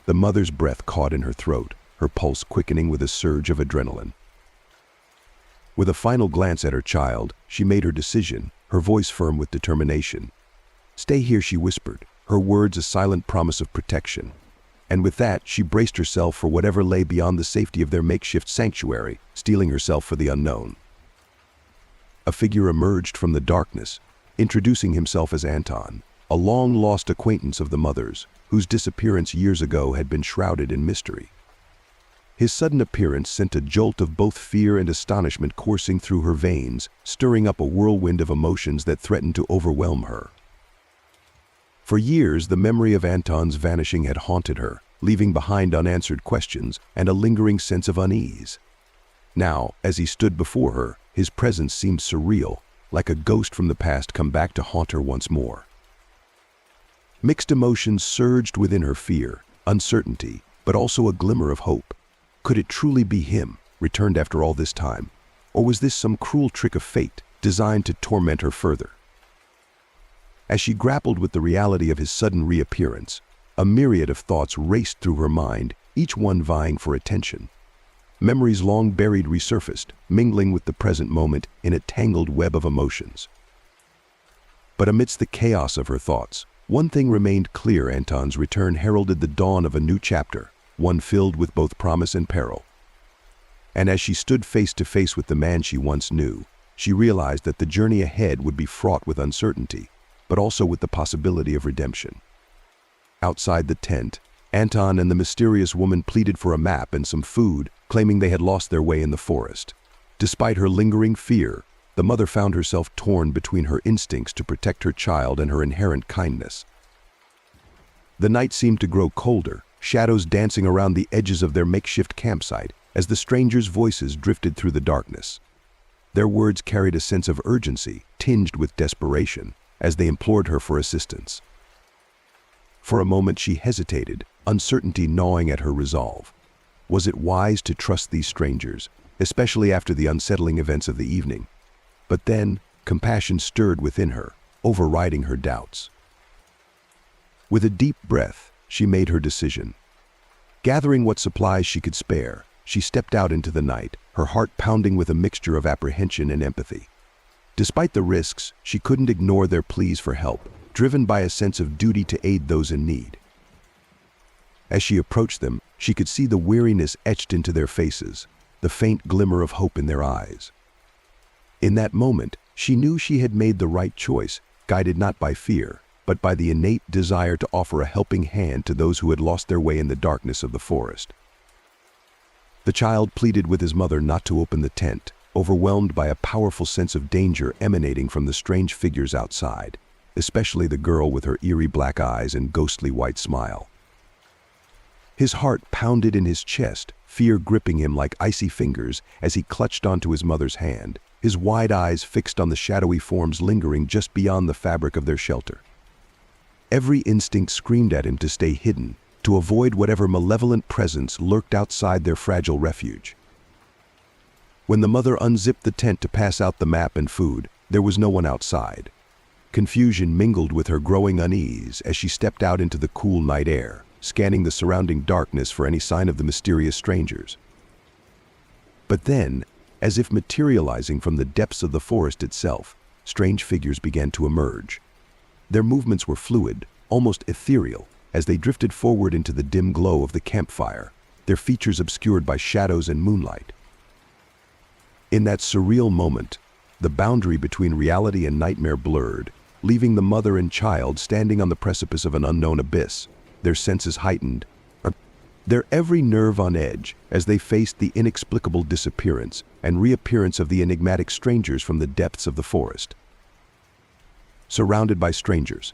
The mother's breath caught in her throat, her pulse quickening with a surge of adrenaline. With a final glance at her child, she made her decision, her voice firm with determination. "Stay here," she whispered, her words a silent promise of protection. And with that, she braced herself for whatever lay beyond the safety of their makeshift sanctuary, steeling herself for the unknown. A figure emerged from the darkness, introducing himself as Anton, a long-lost acquaintance of the mother's, whose disappearance years ago had been shrouded in mystery. His sudden appearance sent a jolt of both fear and astonishment coursing through her veins, stirring up a whirlwind of emotions that threatened to overwhelm her. For years, the memory of Anton's vanishing had haunted her, leaving behind unanswered questions and a lingering sense of unease. Now, as he stood before her, his presence seemed surreal, like a ghost from the past come back to haunt her once more. Mixed emotions surged within her: fear, uncertainty, but also a glimmer of hope. Could it truly be him, returned after all this time? Or was this some cruel trick of fate, designed to torment her further? As she grappled with the reality of his sudden reappearance, a myriad of thoughts raced through her mind, each one vying for attention. Memories long buried resurfaced, mingling with the present moment in a tangled web of emotions. But amidst the chaos of her thoughts, one thing remained clear: Anton's return heralded the dawn of a new chapter, one filled with both promise and peril. And as she stood face to face with the man she once knew, she realized that the journey ahead would be fraught with uncertainty, but also with the possibility of redemption. Outside the tent, Anton and the mysterious woman pleaded for a map and some food, claiming they had lost their way in the forest. Despite her lingering fear, the mother found herself torn between her instincts to protect her child and her inherent kindness. The night seemed to grow colder, shadows dancing around the edges of their makeshift campsite as the strangers' voices drifted through the darkness. Their words carried a sense of urgency, tinged with desperation, as they implored her for assistance. For a moment she hesitated, uncertainty gnawing at her resolve. Was it wise to trust these strangers, especially after the unsettling events of the evening? But then, compassion stirred within her, overriding her doubts. With a deep breath, she made her decision. Gathering what supplies she could spare, she stepped out into the night, her heart pounding with a mixture of apprehension and empathy. Despite the risks, she couldn't ignore their pleas for help, driven by a sense of duty to aid those in need. As she approached them, she could see the weariness etched into their faces, the faint glimmer of hope in their eyes. In that moment, she knew she had made the right choice, guided not by fear, but by the innate desire to offer a helping hand to those who had lost their way in the darkness of the forest. The child pleaded with his mother not to open the tent, overwhelmed by a powerful sense of danger emanating from the strange figures outside, especially the girl with her eerie black eyes and ghostly white smile. His heart pounded in his chest, fear gripping him like icy fingers as he clutched onto his mother's hand, his wide eyes fixed on the shadowy forms lingering just beyond the fabric of their shelter. Every instinct screamed at him to stay hidden, to avoid whatever malevolent presence lurked outside their fragile refuge. When the mother unzipped the tent to pass out the map and food, there was no one outside. Confusion mingled with her growing unease as she stepped out into the cool night air, scanning the surrounding darkness for any sign of the mysterious strangers. But then, as if materializing from the depths of the forest itself, strange figures began to emerge. Their movements were fluid, almost ethereal, as they drifted forward into the dim glow of the campfire, their features obscured by shadows and moonlight. In that surreal moment, the boundary between reality and nightmare blurred, leaving the mother and child standing on the precipice of an unknown abyss, their senses heightened, their every nerve on edge as they faced the inexplicable disappearance and reappearance of the enigmatic strangers from the depths of the forest. Surrounded by strangers,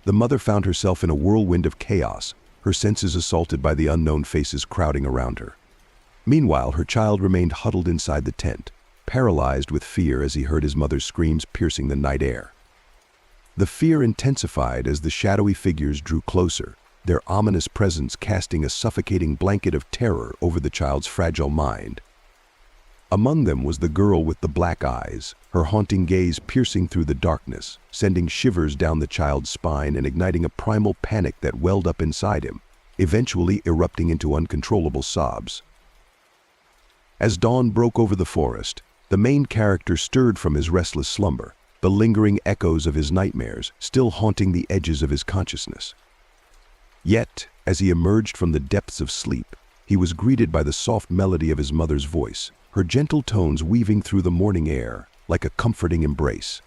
the mother found herself in a whirlwind of chaos, her senses assaulted by the unknown faces crowding around her. Meanwhile, her child remained huddled inside the tent, paralyzed with fear as he heard his mother's screams piercing the night air. The fear intensified as the shadowy figures drew closer, their ominous presence casting a suffocating blanket of terror over the child's fragile mind. Among them was the girl with the black eyes, her haunting gaze piercing through the darkness, sending shivers down the child's spine and igniting a primal panic that welled up inside him, eventually erupting into uncontrollable sobs. As dawn broke over the forest, the main character stirred from his restless slumber, the lingering echoes of his nightmares still haunting the edges of his consciousness. Yet, as he emerged from the depths of sleep, he was greeted by the soft melody of his mother's voice, her gentle tones weaving through the morning air like a comforting embrace.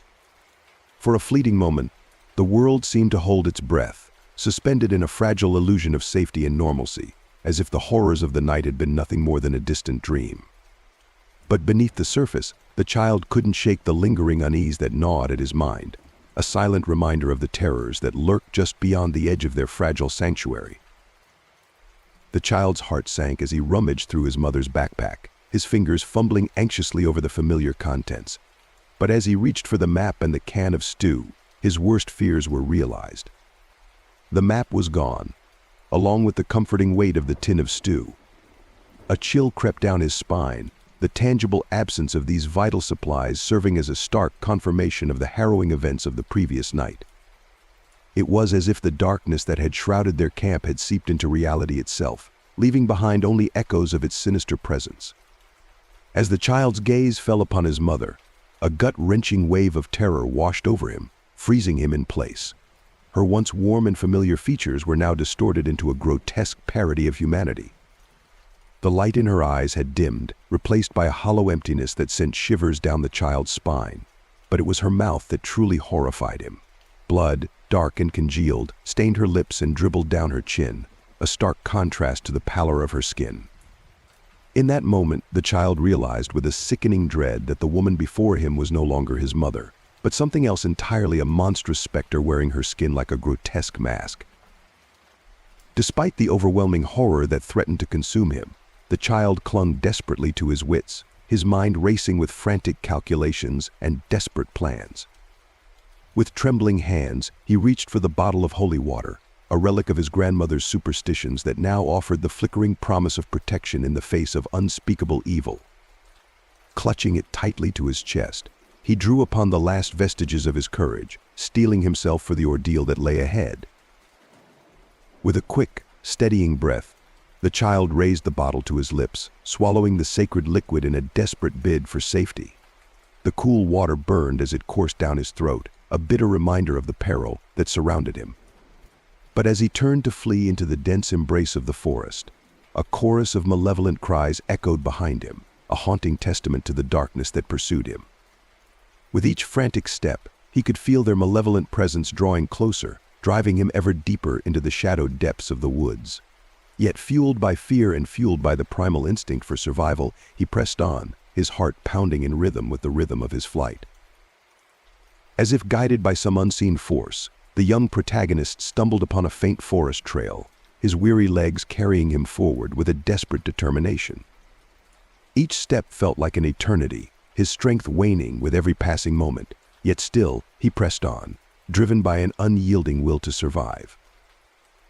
For a fleeting moment, the world seemed to hold its breath, suspended in a fragile illusion of safety and normalcy, as if the horrors of the night had been nothing more than a distant dream. But beneath the surface, the child couldn't shake the lingering unease that gnawed at his mind, a silent reminder of the terrors that lurked just beyond the edge of their fragile sanctuary. The child's heart sank as he rummaged through his mother's backpack, his fingers fumbling anxiously over the familiar contents. But as he reached for the map and the can of stew, his worst fears were realized. The map was gone, along with the comforting weight of the tin of stew. A chill crept down his spine, the tangible absence of these vital supplies serving as a stark confirmation of the harrowing events of the previous night. It was as if the darkness that had shrouded their camp had seeped into reality itself, leaving behind only echoes of its sinister presence. As the child's gaze fell upon his mother, a gut-wrenching wave of terror washed over him, freezing him in place. Her once warm and familiar features were now distorted into a grotesque parody of humanity. The light in her eyes had dimmed, replaced by a hollow emptiness that sent shivers down the child's spine. But it was her mouth that truly horrified him. Blood, dark and congealed, stained her lips and dribbled down her chin, a stark contrast to the pallor of her skin. In that moment, the child realized with a sickening dread that the woman before him was no longer his mother, but something else entirely, a monstrous specter wearing her skin like a grotesque mask. Despite the overwhelming horror that threatened to consume him, the child clung desperately to his wits, his mind racing with frantic calculations and desperate plans. With trembling hands, he reached for the bottle of holy water, a relic of his grandmother's superstitions that now offered the flickering promise of protection in the face of unspeakable evil. Clutching it tightly to his chest, he drew upon the last vestiges of his courage, steeling himself for the ordeal that lay ahead. With a quick, steadying breath, the child raised the bottle to his lips, swallowing the sacred liquid in a desperate bid for safety. The cool water burned as it coursed down his throat, a bitter reminder of the peril that surrounded him. But as he turned to flee into the dense embrace of the forest, a chorus of malevolent cries echoed behind him, a haunting testament to the darkness that pursued him. With each frantic step, he could feel their malevolent presence drawing closer, driving him ever deeper into the shadowed depths of the woods. Yet fueled by fear and fueled by the primal instinct for survival, he pressed on, his heart pounding in rhythm with the rhythm of his flight. As if guided by some unseen force, the young protagonist stumbled upon a faint forest trail, his weary legs carrying him forward with a desperate determination. Each step felt like an eternity, his strength waning with every passing moment, yet still he pressed on, driven by an unyielding will to survive.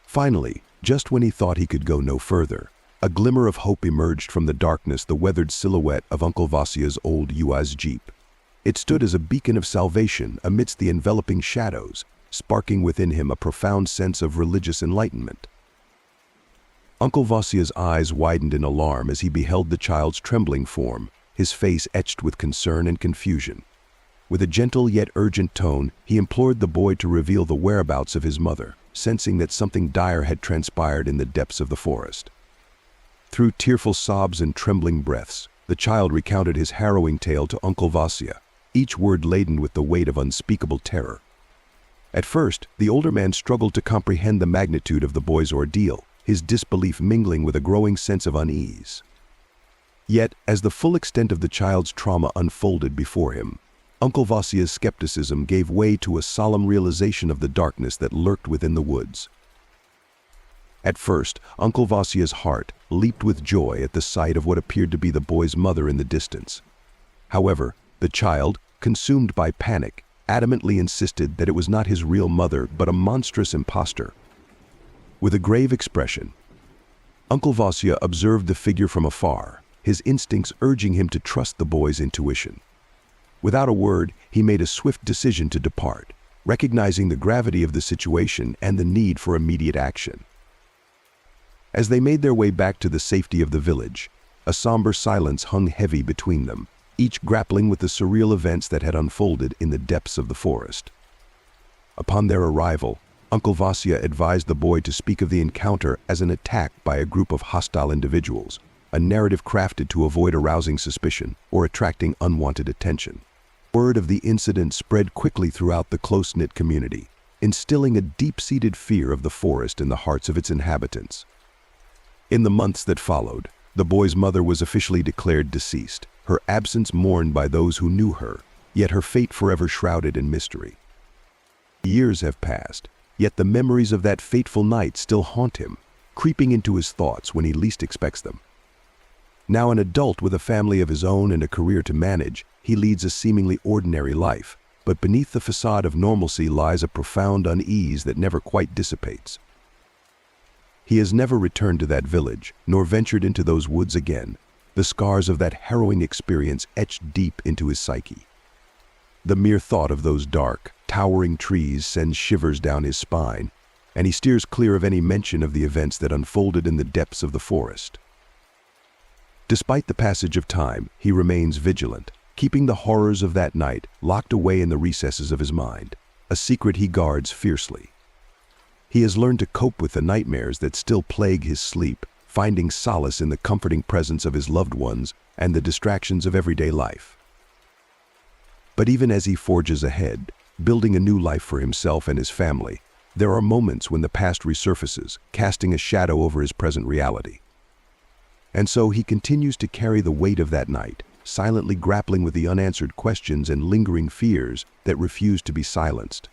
Finally, just when he thought he could go no further, a glimmer of hope emerged from the darkness, the weathered silhouette of Uncle Vasia's old UAZ Jeep. It stood as a beacon of salvation amidst the enveloping shadows, sparking within him a profound sense of religious enlightenment. Uncle Vasia's eyes widened in alarm as he beheld the child's trembling form, his face etched with concern and confusion. With a gentle yet urgent tone, he implored the boy to reveal the whereabouts of his mother, sensing that something dire had transpired in the depths of the forest. Through tearful sobs and trembling breaths, the child recounted his harrowing tale to Uncle Vasia, each word laden with the weight of unspeakable terror. At first, the older man struggled to comprehend the magnitude of the boy's ordeal, his disbelief mingling with a growing sense of unease. Yet, as the full extent of the child's trauma unfolded before him, Uncle Vasia's skepticism gave way to a solemn realization of the darkness that lurked within the woods. At first, Uncle Vasia's heart leaped with joy at the sight of what appeared to be the boy's mother in the distance. However, the child, consumed by panic, adamantly insisted that it was not his real mother but a monstrous impostor. With a grave expression, Uncle Vasia observed the figure from afar, his instincts urging him to trust the boy's intuition. Without a word, he made a swift decision to depart, recognizing the gravity of the situation and the need for immediate action. As they made their way back to the safety of the village, a somber silence hung heavy between them, each grappling with the surreal events that had unfolded in the depths of the forest. Upon their arrival, Uncle Vasia advised the boy to speak of the encounter as an attack by a group of hostile individuals, a narrative crafted to avoid arousing suspicion or attracting unwanted attention. Word of the incident spread quickly throughout the close-knit community, instilling a deep-seated fear of the forest in the hearts of its inhabitants. In the months that followed, the boy's mother was officially declared deceased, her absence mourned by those who knew her, yet her fate forever shrouded in mystery. Years have passed, yet the memories of that fateful night still haunt him, creeping into his thoughts when he least expects them. Now an adult with a family of his own and a career to manage, he leads a seemingly ordinary life, but beneath the facade of normalcy lies a profound unease that never quite dissipates. He has never returned to that village, nor ventured into those woods again, the scars of that harrowing experience etched deep into his psyche. The mere thought of those dark, towering trees sends shivers down his spine, and he steers clear of any mention of the events that unfolded in the depths of the forest. Despite the passage of time, he remains vigilant, keeping the horrors of that night locked away in the recesses of his mind, a secret he guards fiercely. He has learned to cope with the nightmares that still plague his sleep, finding solace in the comforting presence of his loved ones and the distractions of everyday life. But even as he forges ahead, building a new life for himself and his family, there are moments when the past resurfaces, casting a shadow over his present reality. And so he continues to carry the weight of that night, silently grappling with the unanswered questions and lingering fears that refuse to be silenced.